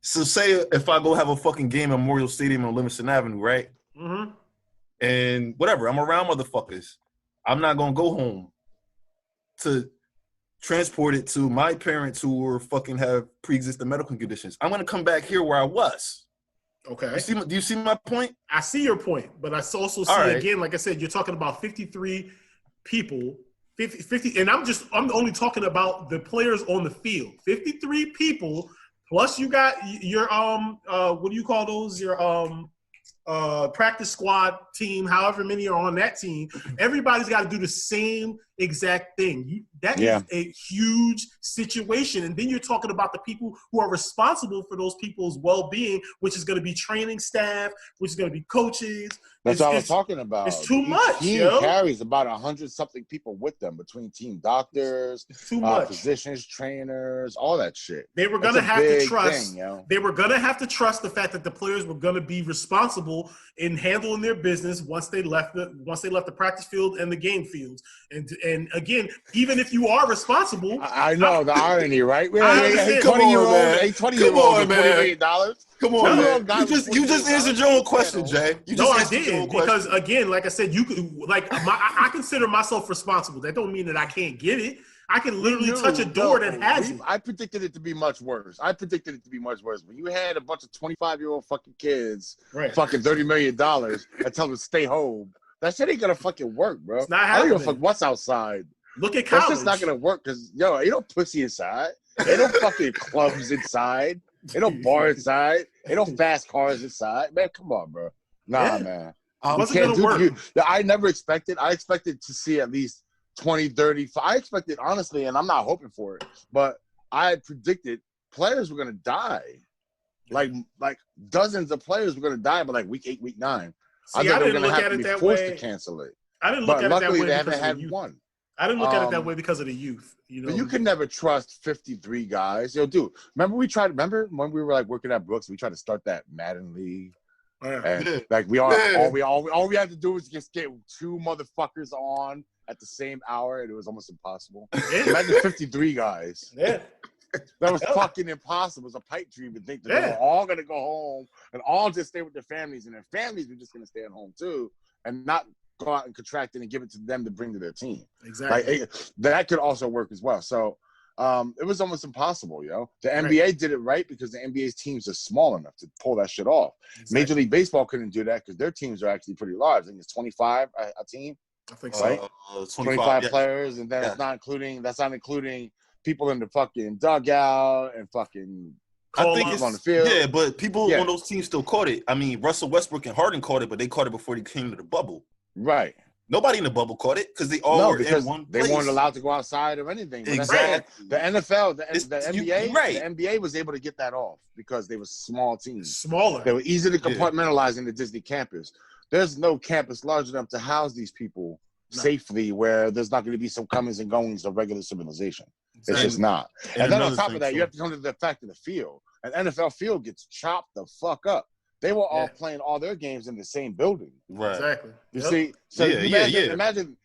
so say if I go have a fucking game at Memorial Stadium on Livingston Avenue, right? Mm-hmm. And whatever, I'm around motherfuckers. I'm not gonna go home to transport it to my parents who fucking have pre-existing medical conditions. I'm gonna come back here where I was. Okay. Do you see my point? I see your point, but I also see again, like I said, you're talking about 53 people, 50, and I'm only talking about the players on the field. 53 people. Plus, you got your what do you call those? Your practice squad team. However many are on that team, everybody's got to do the same exact thing. That is a huge situation, and then you're talking about the people who are responsible for those people's well-being, which is going to be training staff, which is going to be coaches. That's what I was talking about. It's too much. Team carries about 100-something people with them, between team doctors, physicians, trainers, all that shit. They were going to have to trust. They were going to have to trust the fact that the players were going to be responsible in handling their business once they left the practice field and the game fields. And again, even if you are responsible, I know the irony, right? Hey, 20-year-old, $20 million. Come on, man. You just answered your own question, Jay. I did, because again, like I said, you could I consider myself responsible. That don't mean that I can't get it. I can literally touch a door that has it. I predicted it to be much worse. When you had a bunch of 25-year-old fucking kids, fucking $30 million, and tell them to stay home, that shit ain't gonna fucking work, bro. It's not happening. I don't give a fuck what's outside. Look at college. That's just not gonna work, because ain't no pussy inside. Ain't no fucking clubs inside. Ain't no bar inside. Ain't no fast cars inside. Man, come on, bro. Nah, man. Wasn't gonna work. I never expected. I expected to see at least 20, 30. I expected, honestly, and I'm not hoping for it, but I predicted players were gonna die. Like dozens of players were gonna die by like week 8, week 9. I thought they were gonna have to be forced to cancel it. I didn't look at it that way. Luckily, they haven't had one. I didn't look at it that way because of the youth. But you can never trust 53 guys. Dude, remember when we were like working at Brooks, we tried to start that Madden League? And like all we had to do was just get 2 motherfuckers on at the same hour, and it was almost impossible. Imagine 53 guys. Yeah. That was fucking impossible. It was a pipe dream to think that they were all gonna go home and all just stay with their families, and their families were just gonna stay at home too, and not go out and contract it and give it to them to bring to their team. Exactly. That could also work as well. So it was almost impossible, The NBA did it right because the NBA's teams are small enough to pull that shit off. Exactly. Major League Baseball couldn't do that because their teams are actually pretty large. I think it's 25 a team. I think so. Right? 25 players, and then that's not including people in the fucking dugout and fucking I think it's on the field. Yeah, but people on those teams still caught it. I mean, Russell Westbrook and Harden caught it, but they caught it before they came to the bubble. Right. Nobody in the bubble caught it because they all were in one place. They weren't allowed to go outside or anything. But exactly. The NFL, the NBA, the NBA was able to get that off because they were small teams. Smaller. They were easy to compartmentalize in the Disney campus. There's no campus large enough to house these people safely where there's not going to be some comings and goings of regular civilization. Exactly. It's just not. And then on top of that, you have to come to the fact of the field. An NFL field gets chopped the fuck up. They were all playing all their games in the same building. Right. Exactly. You see? So imagine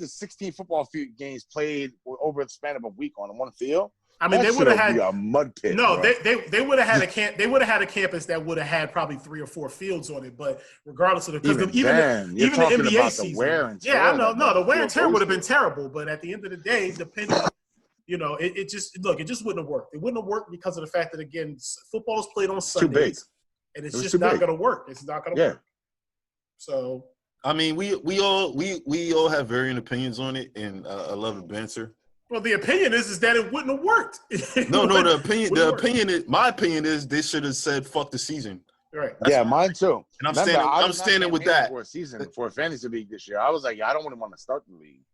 16 football games played over the span of a week on one field. I mean, they would have had a mud pit. No, bro. they would have had a camp. They would have had a campus that would have had probably 3 or 4 fields on it. But regardless of even the NBA about season, the wear and tear. yeah, I know. No, the wear and tear would have been terrible. But at the end of the day, depending, it just wouldn't have worked. It wouldn't have worked because of the fact that again, football is played on Sundays, and it's just not going to work. It's not going to work. So, I mean, we all have varying opinions on it, and I love the banter. Well, the opinion is that it wouldn't have worked. No, my opinion is they should have said fuck the season. Right. Yeah, mine too. And I'm standing with that. For a fantasy league this year, I was like, I don't want to start the league.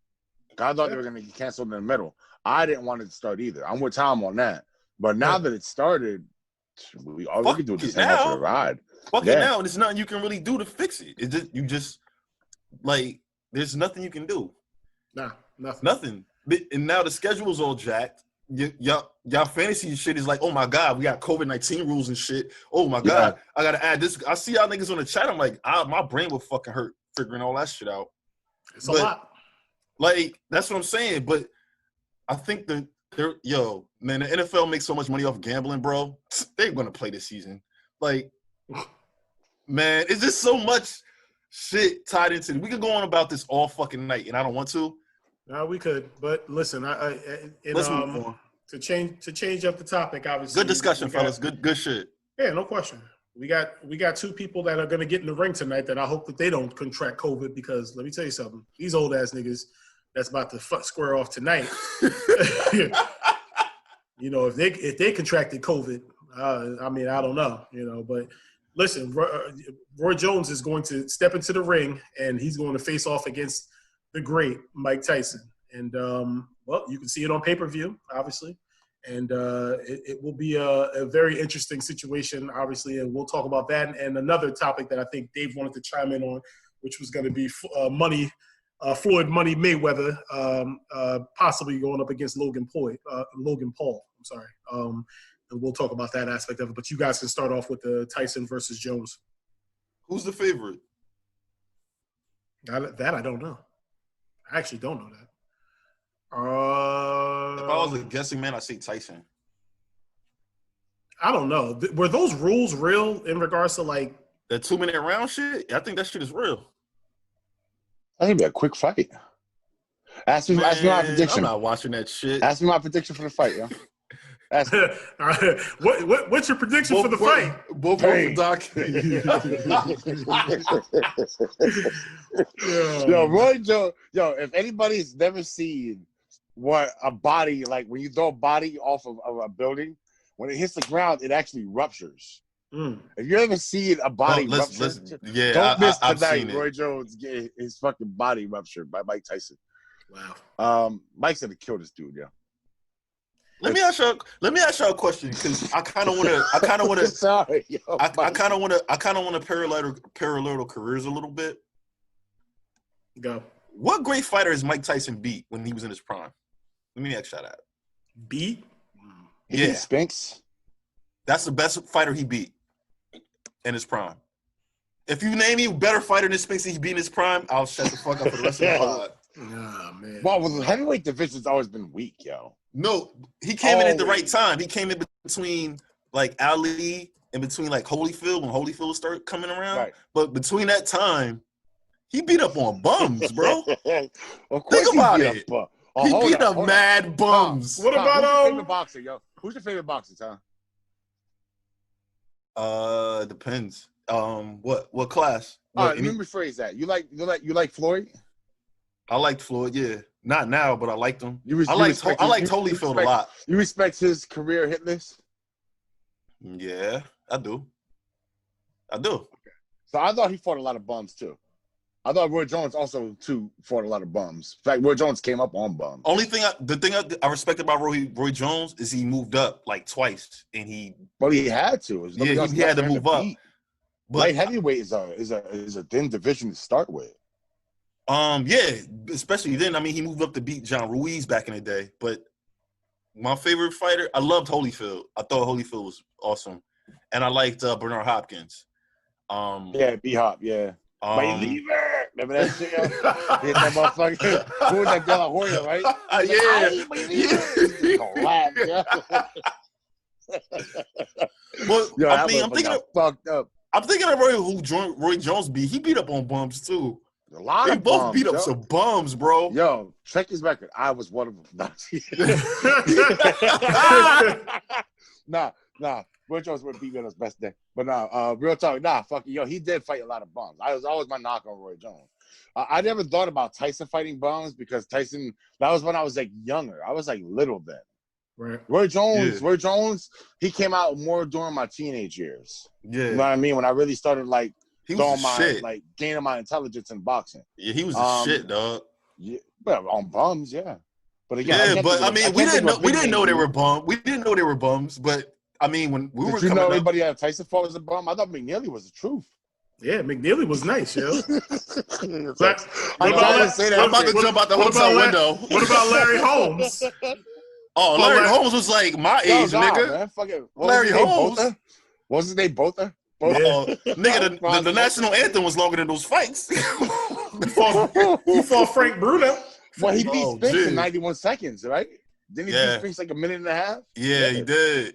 I thought they were going to get canceled in the middle. I didn't want it to start either. I'm with Tom on that. But now that it started, we can do the same much of the ride. Fuck it now. There's nothing you can really do to fix it. It's there's nothing you can do. Nah, nothing. Nothing. And now the schedule's all jacked. Y'all fantasy shit is like, oh my God, we got COVID-19 rules and shit. Oh my God, I gotta add this. I see y'all niggas on the chat. I'm like, my brain would fucking hurt figuring all that shit out. It's a lot. Like, that's what I'm saying. But I think man, the NFL makes so much money off gambling, bro. They're gonna play this season. Like, man, it's just so much shit tied into it. We could go on about this all fucking night, and I don't want to. No, we could, but listen, let's move on. To change up the topic. Obviously, good discussion, fellas. Good shit. Yeah, no question. We got 2 people that are going to get in the ring tonight that I hope that they don't contract COVID, because let me tell you something. These old ass niggas that's about to square off tonight. If they contracted COVID, I mean, I don't know, but listen, Roy Jones is going to step into the ring and he's going to face off against the great Mike Tyson. And, you can see it on pay-per-view, obviously. And it will be a very interesting situation, obviously. And we'll talk about that. And another topic that I think Dave wanted to chime in on, which was going to be Floyd Money Mayweather possibly going up against Logan Paul. I'm sorry. And we'll talk about that aspect of it. But you guys can start off with the Tyson versus Jones. Who's the favorite? That I don't know. I actually don't know that. If I was a guessing man, I'd say Tyson. I don't know. Were those rules real in regards to like the 2-minute round shit? I think that shit is real. I think it'd be a quick fight. Ask me my prediction. I'm not watching that shit. Ask me my prediction for the fight, yo. Ask me. All right. What's your prediction for the fight? Both Yo, Roy Jones. Yo, if anybody's never seen what a body, like when you throw a body off of a building, when it hits the ground, it actually ruptures. If you ever seen a body rupture, don't miss tonight. Roy Jones get his fucking body ruptured by Mike Tyson. Wow. Mike's gonna kill this dude, yo. Let me ask you a question, because I kind of want to. Sorry, yo, I kind of want to parallel careers a little bit. Go. What great fighter has Mike Tyson beat when he was in his prime? Let me ask you that. Beat? He beat Spinks. That's the best fighter he beat in his prime. If you name me a better fighter than Spinks he beat in his prime, I'll shut the fuck up for the rest of the pod. Oh, man. Well, the heavyweight division's always been weak, yo. No, he came in at the right time. He came in between like Ali and between like Holyfield when Holyfield started coming around. Right. But between that time, he beat up on bums, bro. Of course Think about it. He beat up mad bums. What about who's your favorite boxer, yo? Who's your favorite boxer, Tom? Depends. What class? Let me rephrase that. You like Floyd? I liked Floyd, yeah. Not now, but I liked him. I liked Holyfield a lot. You respect his career hit list? Yeah, I do. Okay. So I thought he fought a lot of bums too. I thought Roy Jones also too fought a lot of bums. In fact, Roy Jones came up on bums. The thing I respect about Roy Jones is he moved up like twice, and he had to. He had to move up. But light heavyweight is a thin division to start with. Yeah, especially then. I mean, he moved up to beat John Ruiz back in the day. But my favorite fighter, I loved Holyfield. I thought Holyfield was awesome, and I liked Bernard Hopkins. B-Hop, yeah. My lever. Remember that shit? Yo? Hit that motherfucker. Who was that? De La Hoya, right? Yeah. Laugh, yo. Well, Yo, I mean, I'm thinking of fucked up. Roy Jones beat. He beat up on bums too. A lot They of both bums, beat up yo. some bums, bro. Yo, check his record. I was one of them. Nah. Roy Jones would beat me on his best day. But real talk, fuck it. Yo, he did fight a lot of bums. I was always my knock on Roy Jones. I never thought about Tyson fighting bums because Tyson, that was when I was like younger. I was like little then. Right. Roy Jones, he came out more during my teenage years. Yeah. You know what I mean? When I really started like he was shit. Like gaining my intelligence in boxing. Yeah, he was a shit, dog. Yeah, but on bums, yeah. But again, yeah, but I mean, we didn't know they were bums. We didn't know they were bums, but I mean, when we were coming up, everybody at Tyson fought was a bum? I thought McNeely was the truth. Yeah, McNeely was nice, yo. I'm about to jump out the hotel window. What about Larry Holmes? Oh, Larry Holmes was like my age, nigga. Man, fuck it. Larry Holmes. What was his name? Botha? Nigga, the national anthem was longer than those fights. He fought Frank Bruno. Well, he beat Spinks in 91 seconds, right? Didn't he beat Spinks like a minute and a half? Yeah, he did.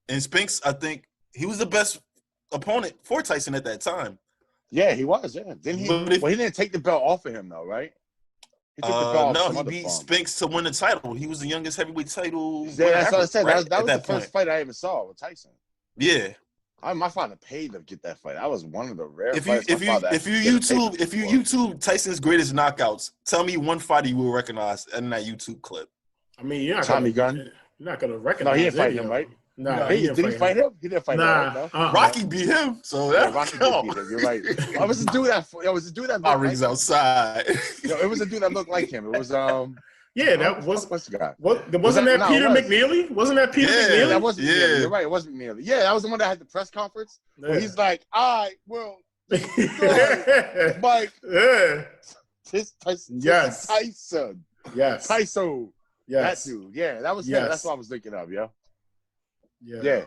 And Spinks, I think, he was the best opponent for Tyson at that time. Yeah, he was, yeah. Didn't he? Well, he didn't take the belt off of him, though, right? He took the belt off. No, he beat Spinks to win the title. He was the youngest heavyweight title. Yeah, that's what I said. Right? That was the first fight I ever saw with Tyson. Yeah. My father paid to get that fight. I was one of the rare fights. If you YouTube Tyson's greatest knockouts, tell me one fighter you will recognize in that YouTube clip. I mean, you're not Tommy Gunn. You're not gonna recognize. No, he didn't fight him, right? No, did he fight him? He didn't fight him. Right, no? Rocky beat him, so that Rocky beat him. You're right. I was a dude that. My ring's outside. It was a dude that looked like him. It was Yeah, that was what's the guy? Wasn't that Peter McNeely? Wasn't that Peter McNeely? That wasn't McNeely. You're right. It wasn't McNeely. Yeah, that was the one that had the press conference. Where he's like, "All right, well, Mike, Tyson, yes, Tyson, yes, Tyson, yes, that dude. Yeah, that was him. That's what I was thinking of, yo. Yeah,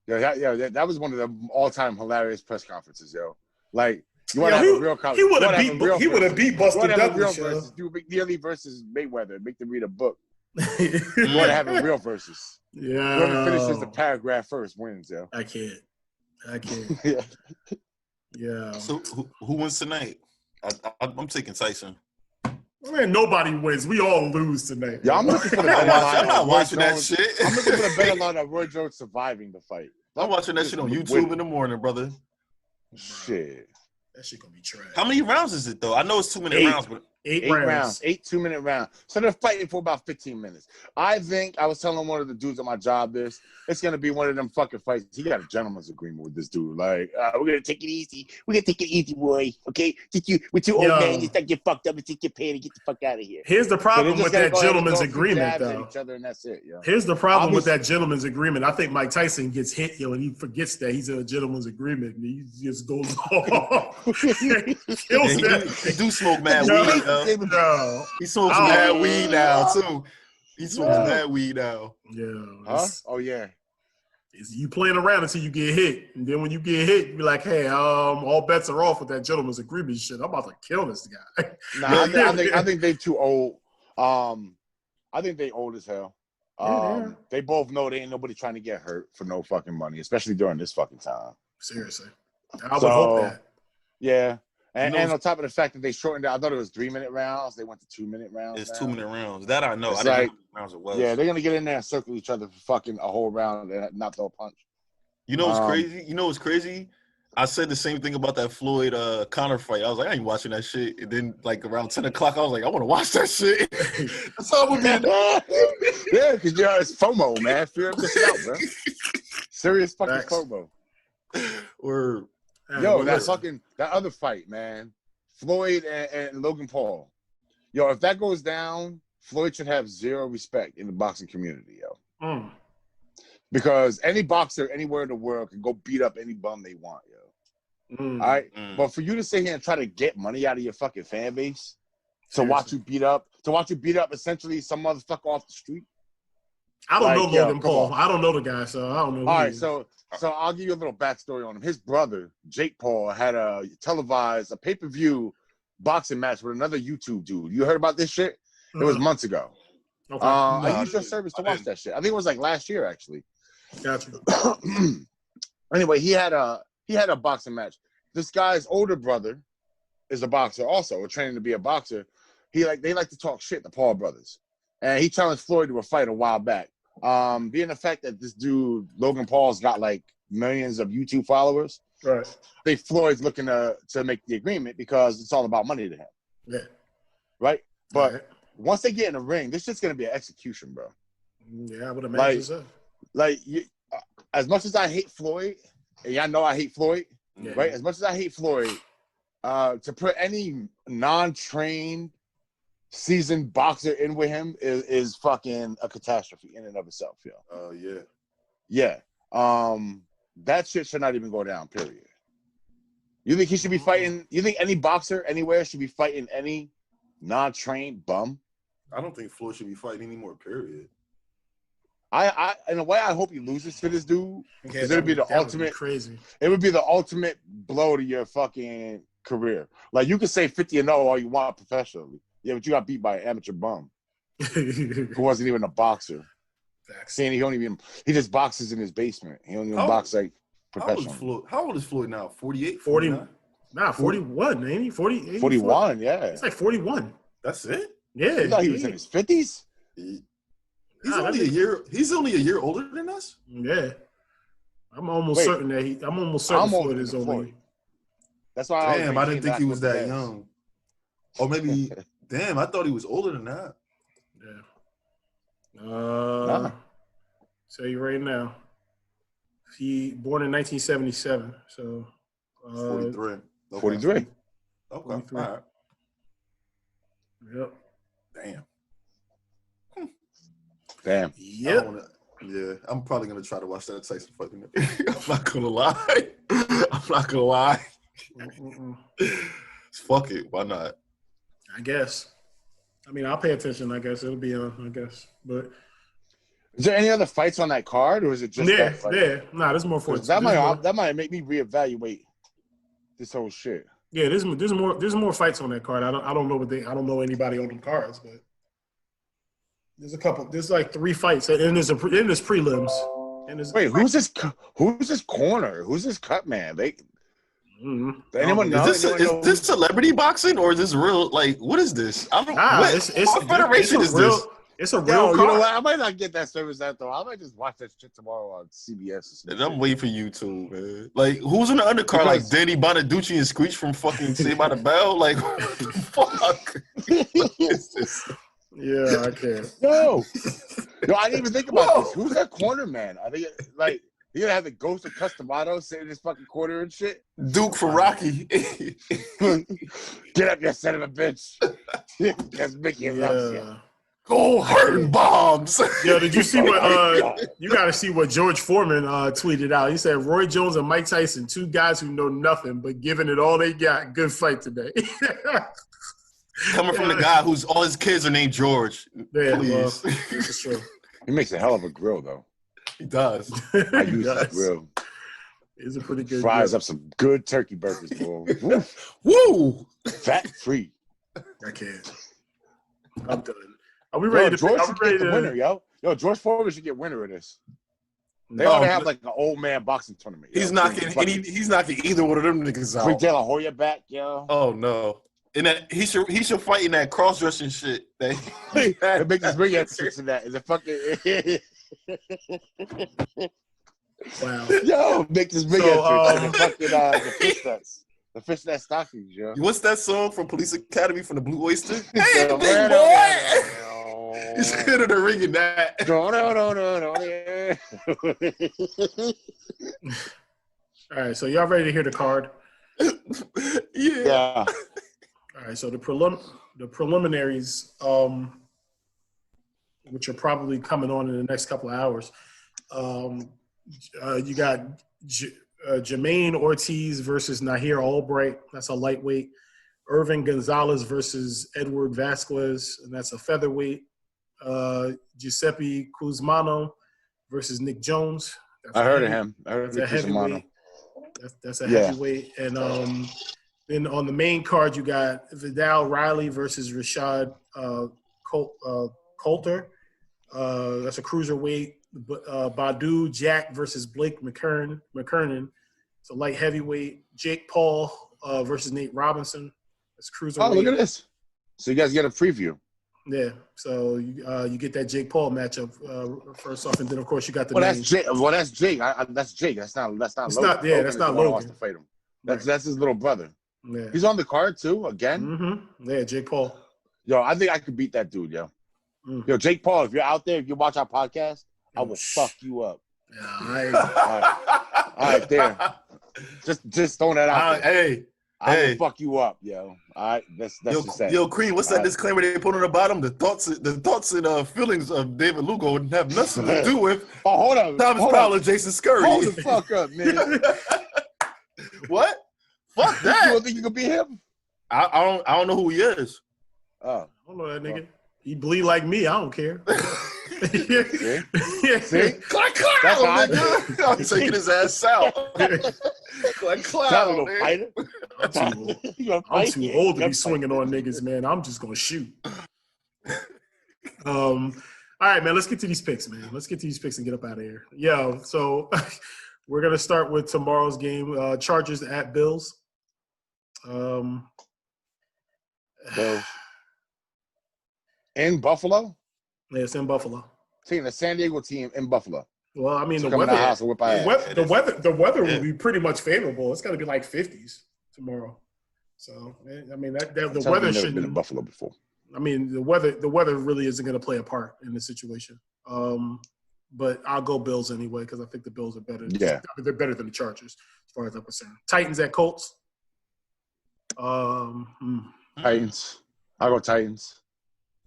that was one of the all-time hilarious press conferences, yo. Like. You want to have a real college? He would have beat Buster Douglas. Do McNeely versus Mayweather. Make them read a book. You want to have a real versus. Yeah. Whoever finishes the paragraph first wins, yo. I can't. Yeah. So who wins tonight? I'm taking Tyson. Man, nobody wins. We all lose tonight. Yeah, I'm looking for the better line. I'm not watching that shit. I'm looking for the better line of Roy Jones surviving the fight. I'm watching that shit on YouTube in the morning, brother. Shit. That shit gonna be trash. How many rounds is it though? I know it's 2-minute rounds, but 8 rounds. 8 2-minute rounds. So they're fighting for about 15 minutes. I think I was telling one of the dudes at my job this. It's gonna be one of them fucking fights. He got a gentleman's agreement with this dude. Like, we're gonna take it easy. We're gonna take it easy, boy. Okay, we're two old men. You start get fucked up and take your pay and get the fuck out of here. Here's the problem with that gentleman's agreement, though. Each other and that's it. Yo. Here's the problem with that gentleman's agreement. I think Mike Tyson gets hit, and he forgets that he's in a gentleman's agreement, and he just goes off. He do smoke mad weed. No. He smokes mad weed now too. He smokes mad weed now. Yeah. Huh? Oh yeah. You playing around until you get hit, and then when you get hit, you be like, "Hey, all bets are off with that gentleman's agreement shit. I'm about to kill this guy." I think they too old. I think they old as hell. They both know they ain't nobody trying to get hurt for no fucking money, especially during this fucking time. Seriously, I would hope that. Yeah. And on top of the fact that they shortened it, I thought it was 3-minute rounds. They went to 2-minute rounds. It's 2-minute rounds. That I know. It's I didn't know how many rounds it was. Yeah, they're gonna get in there and circle each other for fucking a whole round and not throw a punch. You know what's crazy? You know what's crazy? I said the same thing about that Floyd Conor fight. I was like, I ain't watching that shit. And then like around 10 o'clock, I was like, I want to watch that shit. That's all I'm gonna be. Yeah, because it's FOMO, man. Fear of missing out, bro. Serious fucking FOMO. Or that other fight, man. Floyd and Logan Paul. Yo, if that goes down, Floyd should have zero respect in the boxing community, yo. Because any boxer anywhere in the world can go beat up any bum they want, yo. All right? But for you to sit here and try to get money out of your fucking fan base to watch you beat up essentially some motherfucker off the street. I don't know Logan Paul. I don't know the guy, so I don't know. All right, so I'll give you a little backstory on him. His brother, Jake Paul, had televised a pay-per-view boxing match with another YouTube dude. You heard about this shit? It was months ago. Okay. I used your service to watch that shit. I think it was like last year, actually. Gotcha. Anyway, he had a boxing match. This guy's older brother is a boxer, also, or training to be a boxer. They like to talk shit, the Paul brothers, and he challenged Floyd to a fight a while back. Being the fact that this dude Logan Paul's got like millions of YouTube followers, right? I think Floyd's looking to make the agreement because it's all about money to him. Yeah. Right? But once they get in the ring, this shit's gonna be an execution, bro. Yeah, I would imagine so. As much as I hate Floyd, and y'all know I hate Floyd, right? As much as I hate Floyd, to put any non-trained, seasoned boxer in with him is fucking a catastrophe in and of itself, yo. Oh yeah. Yeah. That shit should not even go down, period. You think he should be fighting? You think any boxer anywhere should be fighting any non-trained bum? I don't think Floyd should be fighting anymore, period. I in a way, I hope he loses to this dude because it would be the ultimate crazy. It would be the ultimate blow to your fucking career. Like you could say 50-0 all you want professionally, yeah, but you got beat by an amateur bum who wasn't even a boxer. Saying he just boxes in his basement. He don't even box like professional. How old is Floyd now? 48? 40? Nah, 41, ain't he? 40, 41, yeah. It's like 41. That's it? Yeah. You thought he was in his 50s? He's only a year older than us? Yeah. I'm almost certain Floyd is only. That's why I didn't think he was that young. Or maybe damn, I thought he was older than that. Yeah. Tell you right now. He born in 1977, so 43. Okay. 43. Okay. 43. All right. Yep. Damn. Yep. I'm probably gonna try to watch that Tyson fucking. I'm not gonna lie. Fuck it. Why not? I guess. I mean, I'll pay attention. I guess it'll be on. I guess, but is there any other fights on that card, or is it just that fight? Yeah? Nah, there's more fights. That might make me reevaluate this whole shit. Yeah, there's more fights on that card. I don't know anybody on them cards, but there's a couple. There's like 3 fights, and there's prelims. Wait, who's this corner? Who's this cut man? Anyone know? Is this celebrity boxing or is this real? Like, what is this? I don't. What federation is this? It's a real card. You know what? I might not get that service out though. I might just watch that shit tomorrow on CBS. And I'm waiting for YouTube, man. Like, who's in the undercard? Like Danny Bonaducci and Screech from fucking Saved by the Bell? Like, fuck. What is this? Yeah, I can't. No, I didn't even think about this. Who's that corner man? I think like you're gonna have the ghost of Customato sitting in his fucking corner and shit. Duke from Rocky. Get up, you son of a bitch. Because Mickey loves you. Go hurting bombs. Yo, did you see what you gotta see what George Foreman tweeted out. He said Roy Jones and Mike Tyson, 2 guys who know nothing but giving it all they got. Good fight today. Coming from the guy whose all his kids are named George. Yeah, please. This is true. He makes a hell of a grill though. He does. I use the grill. It's a pretty good fries grill. Up some good turkey burgers, boy. Woo! Fat free. I can't. I'm done. Are we ready to George should get the winner, yo? Yo, George Foreman should get winner of this. They ought to have like an old man boxing tournament. He's knocking either one of them niggas out. Bring De La Hoya back, yo. Oh no. And that he should fight in that cross dressing shit. Make this bring that shit to that. Is it fucking wow. Yo, make this bring the fishnet stockings, yo. What's that song from Police Academy from the Blue Oyster? Hey, big boy! He's good at the ring in that. All right, so y'all ready to hear the card? Yeah. All right, so the preliminaries, which are probably coming on in the next couple of hours. You got Jermaine Ortiz versus Nahir Albright. That's a lightweight. Irvin Gonzalez versus Edward Vasquez, and that's a featherweight. Giuseppe Cusmano versus Nick Jones. I heard of him. I heard that's a heavyweight. That's a heavyweight. And Then on the main card, you got Vidal Riley versus Rashad Coulter. That's a cruiserweight. Badu Jack versus Blake McKernan. It's a light heavyweight. Jake Paul versus Nate Robinson. That's cruiserweight. Oh, look at this. So you guys get a preview. Yeah. So you get that Jake Paul matchup first off, and then of course you got the. That's Jake. That's Jake. That's Jake. That's not. It's Logan. not. Yeah, that's not Logan. Logan. Wants to fight him. That's his little brother. Yeah. He's on the card too again. Mm-hmm. Yeah, Jake Paul. Yo, I think I could beat that dude, yo. Yo, Jake Paul, if you're out there, if you watch our podcast, I will fuck you up. Yeah, all right, there. Just throwing that out there. I will fuck you up, yo. All right, that's just that. Yo, Cream, what's that disclaimer they put on the bottom? The thoughts and feelings of David Lugo would have nothing to do with. Oh, hold on. Thomas Powell and Jason Scurry. Hold the fuck up, man. What? Fuck that. You don't think you could beat him? I don't know who he is. I don't know that nigga. He bleed like me. I don't care. See? Clack, nigga. I'm taking his ass out. Clack, fighter. I'm too old to be swinging on niggas, man. I'm just gonna shoot. All right, man. Let's get to these picks, man. Let's get to these picks and get up out of here. Yo, so we're gonna start with tomorrow's game. Chargers at Bills. In Buffalo? Yeah, it's in Buffalo. The San Diego team in Buffalo. Well, I mean, so the weather will be pretty much favorable. It's going to be like 50s tomorrow. So, I mean, the weather shouldn't. Been in Buffalo before. I mean, the weather really isn't going to play a part in the situation. But I'll go Bills anyway because I think the Bills are better. Yeah, they're better than the Chargers as far as I'm concerned. Titans at Colts. Titans. I'll go Titans.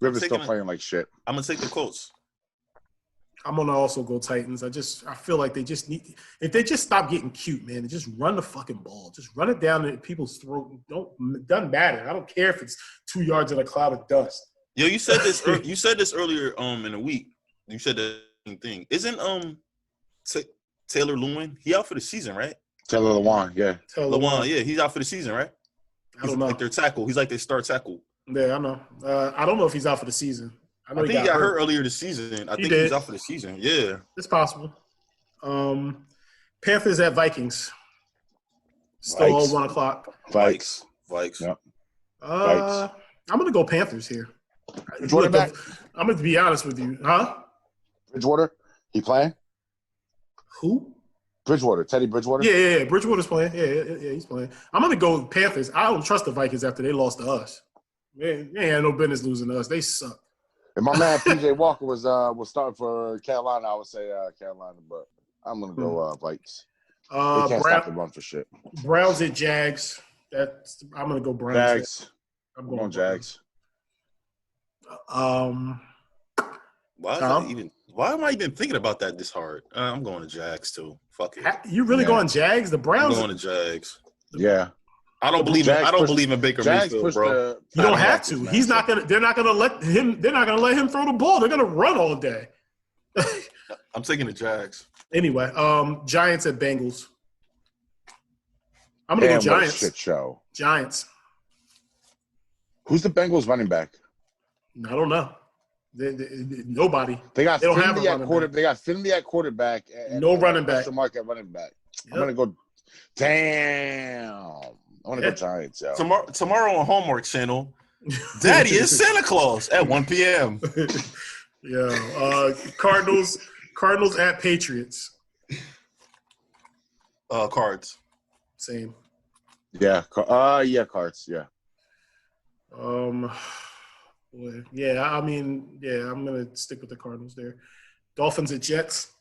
Rivers still playing like shit. I'm gonna take the Colts. I'm gonna also go Titans. I feel like they just need, if they just stop getting cute, man, and just run the fucking ball. Just run it down at people's throat. Doesn't matter. I don't care if it's 2 yards in a cloud of dust. Yo, you said this. You said this earlier in the week. You said the same thing. Isn't Taylor Lewan? He out for the season, right? Taylor Lewan, yeah. Lewan, yeah, he's out for the season, right? I don't know. Like their tackle. He's like their star tackle. Yeah, I know. I don't know if he's out for the season. I think he got hurt earlier this season. I think he was out for the season. Yeah. It's possible. Panthers at Vikings. Still all 1 o'clock. Vikes. Yep. I'm going to go Panthers here. Bridgewater back? I'm going to be honest with you. Huh? Bridgewater? He playing? Who? Bridgewater. Teddy Bridgewater? Yeah. Bridgewater's playing. Yeah, he's playing. I'm going to go Panthers. I don't trust the Vikings after they lost to us. Man, they had no business losing to us. They suck. If my man PJ Walker was starting for Carolina, I would say Carolina, but I'm gonna go Vikes. They can't stop the run for shit. Browns at Jags. I'm gonna go Browns. Jags. I'm going Jags. Why am I even thinking about that this hard? I'm going to Jags too. Fuck it. You really going Jags? The Browns? I'm going to Jags. Yeah. I don't believe in Baker Mayfield, bro. You don't have to. He's not gonna. They're not gonna let him. They're not gonna let him throw the ball. They're gonna run all day. I'm taking the Jags. Anyway, Giants at Bengals. I'm gonna go Giants. Shit show. Giants. Who's the Bengals running back? I don't know. Nobody. They don't have a running back. They got Finley at quarterback. And no running back. Mark at running back. Yep. I'm gonna go. Damn. I want to go Giants. Yo. Tomorrow on Hallmark Channel, Daddy is Santa Claus at 1 p.m. Yeah. Cardinals at Patriots. Cards. Same. Yeah. Cards. Yeah. Yeah. I mean, yeah. I'm gonna stick with the Cardinals there. Dolphins at Jets.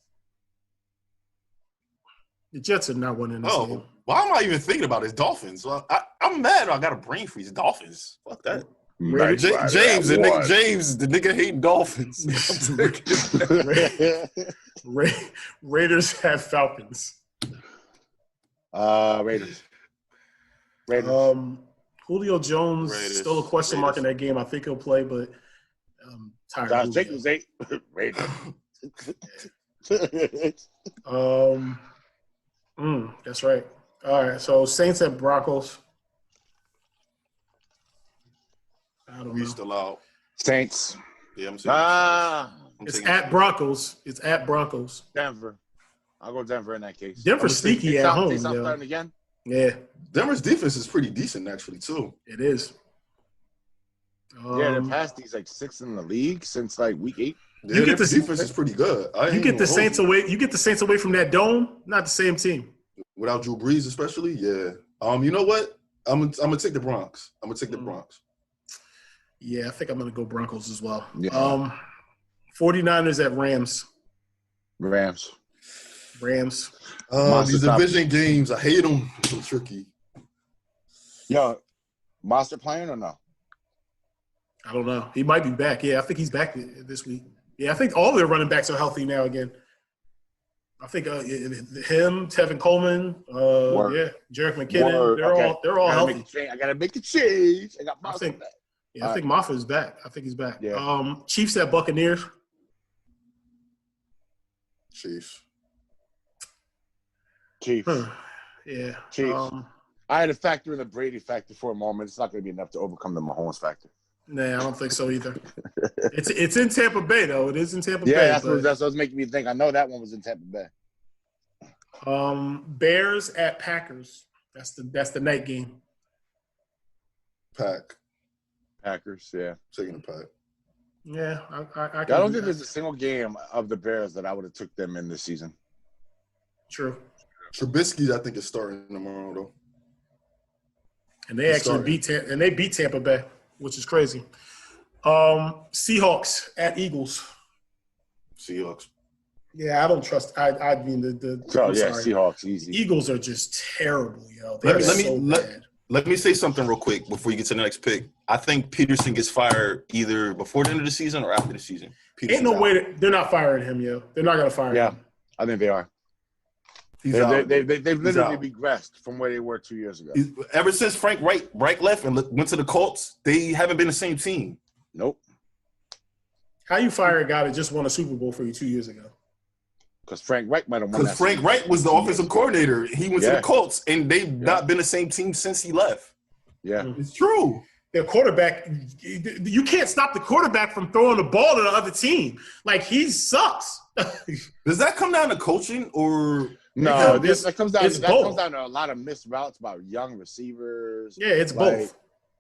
The Jets are not winning this game. Why am I even thinking about this? Dolphins. Well, I'm mad. I got a brain freeze. Dolphins. Fuck that. James, the nigga hating Dolphins. Raiders have Falcons. Raiders. Julio Jones still a question mark in that game. I think he'll play, but I'm tired. Josh Jacobs ain't Raiders. That's right. All right, so Saints at Broncos. I don't We know. still out. Saints. Yeah, I'm saying. It's at Broncos. It's at Broncos. Denver. I'll go Denver in that case. Denver's sneaky at home. Starting again? Yeah. Denver's defense is pretty decent, actually, too. It is. Yeah, their pass D's like 6th in the league since like week 8. You get the defense is pretty good. You get the Saints away. You get the Saints away from that dome. Not the same team. Without Drew Brees, especially, yeah. You know what? I'm gonna take the Bronx. I'm gonna take the Bronx. Yeah, I think I'm gonna go Broncos as well. Yeah. 49ers at Rams. Rams. These division games, I hate them. It's so tricky. Yo, Monster playing or no? I don't know. He might be back. Yeah, I think he's back this week. Yeah, I think all their running backs are healthy now again. I think him, Tevin Coleman, Jerick McKinnon, they're all healthy. I gotta make a change. I got Monster back. Yeah, I think Moffitt is back. I think he's back. Yeah. Chiefs at Buccaneers. Chiefs. Yeah. Chiefs. I had to factor in the Brady factor for a moment. It's not going to be enough to overcome the Mahomes factor. Nah, I don't think so either. It's in Tampa Bay though. It is in Tampa Bay. Yeah, that's what was making me think. I know that one was in Tampa Bay. Bears at Packers. That's the night game. Packers, yeah. Taking the Pack. Yeah, I don't think there's a single game of the Bears that I would have took them in this season. True. Trubisky, I think, is starting tomorrow though. And they beat Tampa Bay, which is crazy. Seahawks at Eagles. Seahawks. Yeah, I don't trust. I mean Seahawks easy. Eagles are just terrible, yo. Let me say something real quick before you get to the next pick. I think Peterson gets fired either before the end of the season or after the season. Ain't no way they're not firing him, yo. They're not gonna fire him. Yeah, I think they are. They've literally regressed from where they were 2 years ago. Ever since Frank Reich left and went to the Colts, they haven't been the same team. Nope. How you fire a guy that just won a Super Bowl for you 2 years ago? Because Frank Reich might have won. Because Frank Reich was the offensive coordinator. He went to the Colts, and they've not been the same team since he left. Yeah, it's true. Their quarterback, you can't stop the quarterback from throwing the ball to the other team. Like, he sucks. Does that come down to coaching or? No, that comes down to a lot of missed routes by young receivers. Yeah, it's both.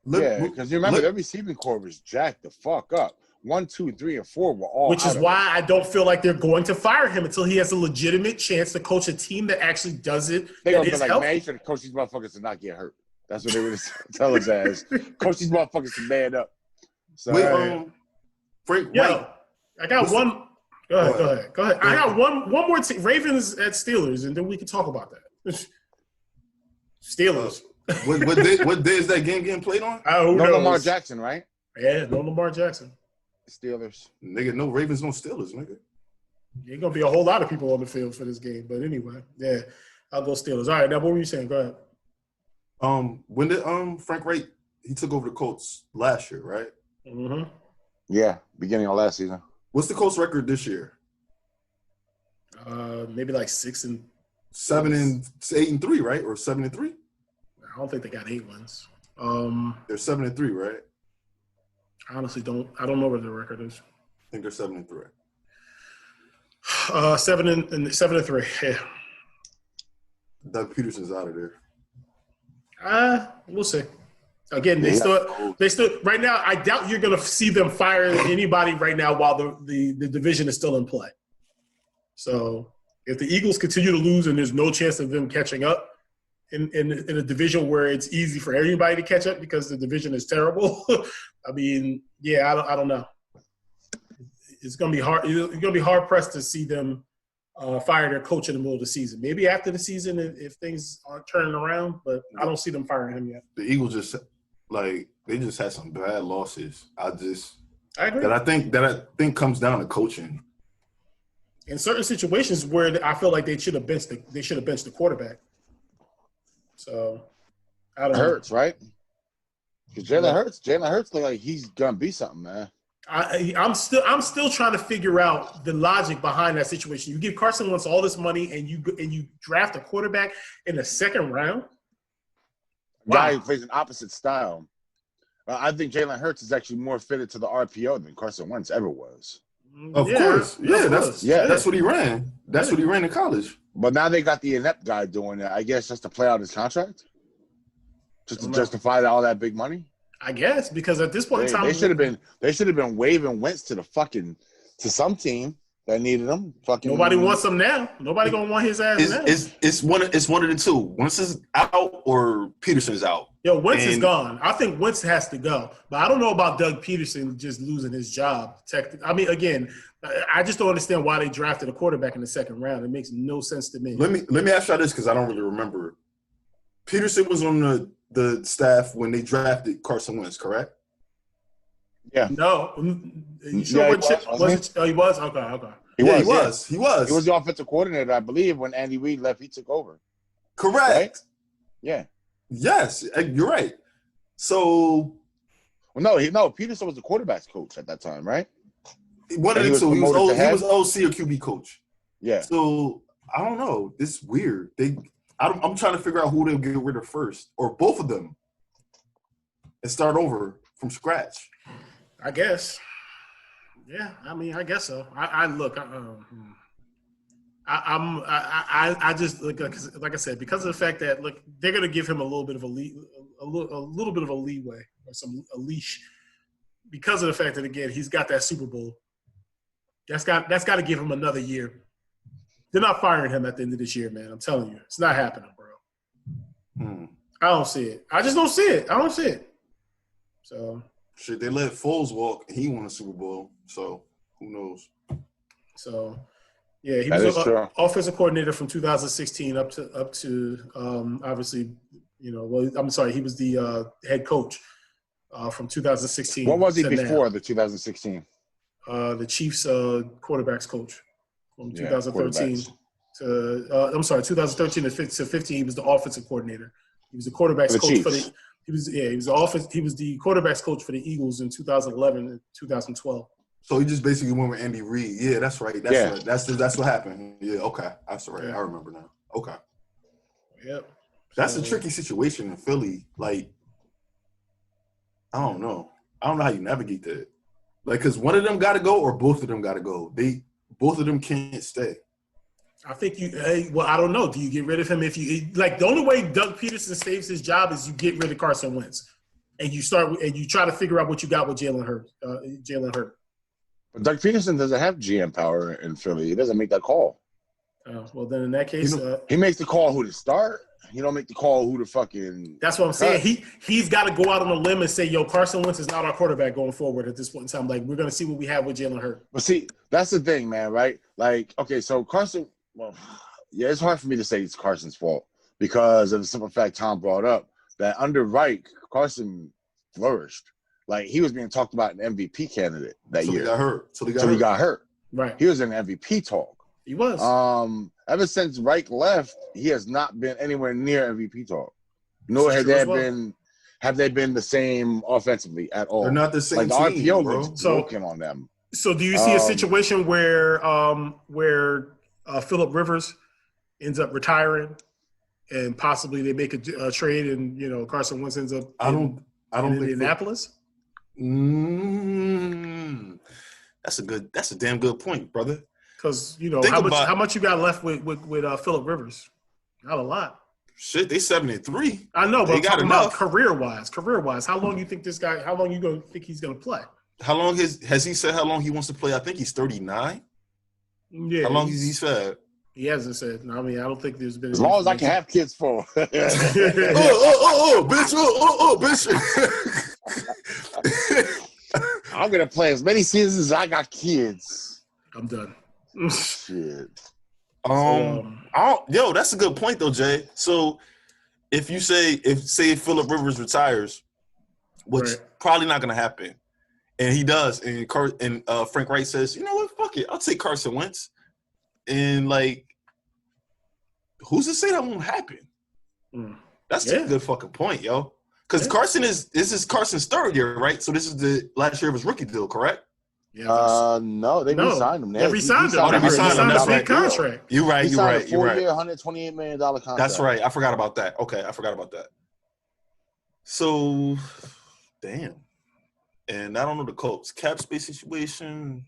Yeah, because you remember their receiving core was jacked the fuck up. 1, 2, 3, and 4 were all. Which is why I don't feel like they're going to fire him until he has a legitimate chance to coach a team that actually does it. They're gonna be like, man, you should coach these motherfuckers to not get hurt. That's what they would tell us as. Coach these motherfuckers to man up. So, Frank. Yo, I got one. Go ahead. I got one more. Ravens at Steelers, and then we can talk about that. Steelers. What day is that game getting played on? No Lamar Jackson, right? Yeah, no Lamar Jackson. Steelers. Nigga, no Ravens, no Steelers, nigga. Ain't gonna be a whole lot of people on the field for this game, but anyway, yeah, I'll go Steelers. All right, now what were you saying? Go ahead. When did Frank Reich he took over the Colts last year, right? Mm-hmm. Yeah, beginning of last season. What's the Colts record this year? Maybe like 7 and 8-3, right? Or 7-3? I don't think they got 8 wins. They're 7-3, right? I honestly don't. I don't know what their record is. I think they're 7-3. 7-3. Yeah. Doug Peterson's out of there. We'll see. Again, they still right now. I doubt you're going to see them fire anybody right now while the division is still in play. So if the Eagles continue to lose and there's no chance of them catching up in a division where it's easy for everybody to catch up because the division is terrible, I mean, yeah, I don't know. It's going to be hard. You're going to be hard pressed to see them fire their coach in the middle of the season. Maybe after the season if things aren't turning around, but I don't see them firing him yet. The Eagles just they just had some bad losses. I agree. That I think comes down to coaching. In certain situations where I feel like they should have benched the quarterback. So I don't know. Hurts, right? Because Jalen Hurts look like he's gonna be something, man. I'm still trying to figure out the logic behind that situation. You give Carson Wentz all this money and you draft a quarterback in the second round. Guy who plays an opposite style. I think Jalen Hurts is actually more fitted to the RPO than Carson Wentz ever was. Of course. Yeah, that's what he ran. That's what he ran in college. But now they got the inept guy doing it. I guess just to play out his contract? Just to justify all that big money? I guess, because at this point in time they should have been waving Wentz to some team that needed him. Nobody wants him now. Nobody gonna want his ass now. It's one of the two. Wentz is out or Peterson's out. Yo, Wentz is gone. I think Wentz has to go. But I don't know about Doug Peterson just losing his job. I mean, again, I just don't understand why they drafted a quarterback in the second round. It makes no sense to me. Let me ask you this, because I don't really remember. Peterson was on the staff when they drafted Carson Wentz, correct? Yeah. No. You sure he was? Okay. He was. He was the offensive coordinator, I believe, when Andy Reid left. He took over. Correct. Right? Yeah. Yes, you're right. So, Peterson was the quarterback's coach at that time, right? One of the two. He was OC or QB coach. Yeah. So I don't know. It's weird. I'm trying to figure out who they'll get rid of first, or both of them, and start over from scratch. I guess. Yeah, I mean, I guess so. I just like I said, because of the fact that they're gonna give him a little bit of a little bit of a leeway or a leash, because of the fact that, again, he's got that Super Bowl. That's got to give him another year. They're not firing him at the end of this year, man. I'm telling you, it's not happening, bro. I don't see it. I just don't see it. I don't see it. So shit, they let Foles walk, and he won a Super Bowl. So who knows? So yeah, he was offensive coordinator from 2016 up to obviously, he was the head coach from 2016. What was he before the 2016? The Chiefs quarterbacks coach from 2013 to 2013 to 15. He was the offensive coordinator. He was the quarterbacks coach for the. He was the quarterbacks coach for the Eagles in 2011 and 2012. So he just basically went with Andy Reid. Yeah, that's right. Right. That's what happened. Yeah, okay. That's right. Yeah. I remember now. Okay. Yep. That's a tricky situation in Philly. Like, I don't know. I don't know how you navigate that. Like, because one of them got to go or both of them got to go. Both of them can't stay. I think I don't know. Do you get rid of him if you – the only way Doug Peterson saves his job is you get rid of Carson Wentz. And you try to figure out what you got with Jalen Hurts. But Doug Peterson doesn't have GM power in Philly. He doesn't make that call. Well, then in that case, he makes the call who to start. He don't make the call who to fucking. That's what I'm saying. He's got to go out on a limb and say, "Yo, Carson Wentz is not our quarterback going forward at this point in time. Like, we're gonna see what we have with Jalen Hurts." But see, that's the thing, man. Right? Like, okay, so Carson. Well, yeah, it's hard for me to say it's Carson's fault because of the simple fact Tom brought up that under Reich, Carson flourished. Like, he was being talked about an MVP candidate that year. He got hurt. So he got hurt. Right. He was in MVP talk. He was. Ever since Reich left, he has not been anywhere near MVP talk. Nor have they been the same offensively at all. They're not the same. Like, the team, RPO bro. looks broken on them. So do you see a situation where Phillip Rivers ends up retiring and possibly they make a trade and Carson Wentz ends up in Indianapolis? That's a damn good point, brother. Because how much you got left with Phillip Rivers? Not a lot. Shit, they 7-3. I know, but I'm talking about career wise. How long you think this guy? How long you gonna think he's gonna play? How long has he said how long he wants to play? I think he's 39. Yeah. How long has he said? He hasn't said. I mean, I don't think there's been. As long as I can have kids for. bitch! I'm gonna play as many seasons as I got kids. I'm done. Shit. That's a good point though, Jay. So if you say Phillip Rivers retires, which probably not gonna happen, and he does, and Frank Wright says, you know what, fuck it, I'll take Carson Wentz, and who's to say that won't happen? That's a good fucking point, yo. Because Carson this is Carson's third year, right? So this is the last year of his rookie deal, correct? Yeah. No, they re-signed him. They re-signed him. They re-signed him. That's right. Contract. You're right. You're right. $4-year, $128 million contract. That's right. I forgot about that. Okay, I forgot about that. So, Damn. And I don't know the Colts cap space situation.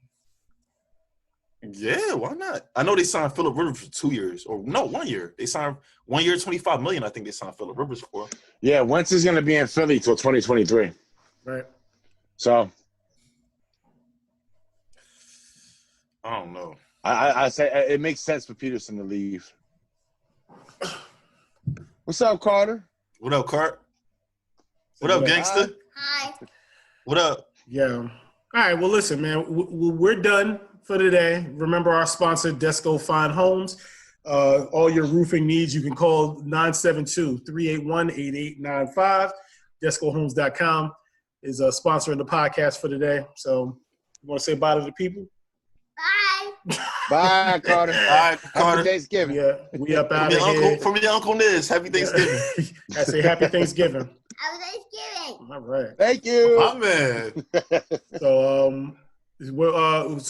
Yeah, why not? I know they signed Phillip Rivers for 2 years, or no, 1 year. They signed 1 year, $25 million. I think they signed Phillip Rivers for. Yeah, Wentz is going to be in Philly till 2023. Right. So I don't know. I say it makes sense for Peterson to leave. What's up, Carter? What up, Cart? What up, gangster? Hi. What up? Yeah. All right. Well, listen, man, we're done for today. Remember our sponsor, Desco Fine Homes. All your roofing needs, you can call 972-381-8895. DescoHomes.com is sponsoring the podcast for today. So you want to say bye to the people? Bye. Bye, Carter. All right, Carter. Happy Thanksgiving. Yeah, we up out of here. From your Uncle Niz, happy Thanksgiving. I say happy Thanksgiving. Happy Thanksgiving. All right. Thank you. My man. So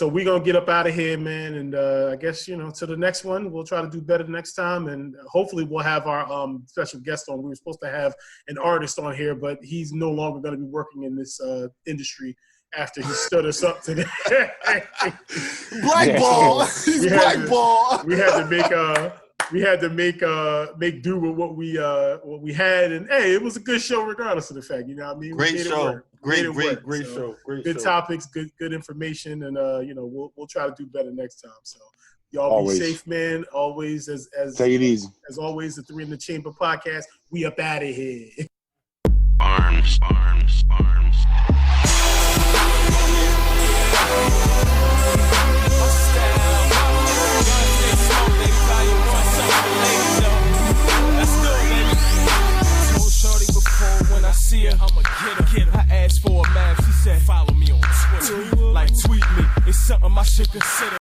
we're gonna get up out of here, man, and I guess to the next one. We'll try to do better next time, and hopefully we'll have our special guest on. We were supposed to have an artist on here, but he's no longer going to be working in this industry after he stood us up today. Blackball. He's blackball. We had to make do with what we had, and hey, it was a good show regardless of the fact. You know what I mean? Great show. Great So, show. Good topics, good information, and we'll try to do better next time. So y'all Always. be safe, man. Always as Take it easy. As always, the Three in the Chamber podcast. We up out of here. Arms. When I see her, I'ma get her. I asked for a map, she said, follow me on Twitter. Like, tweet me, it's something I should consider.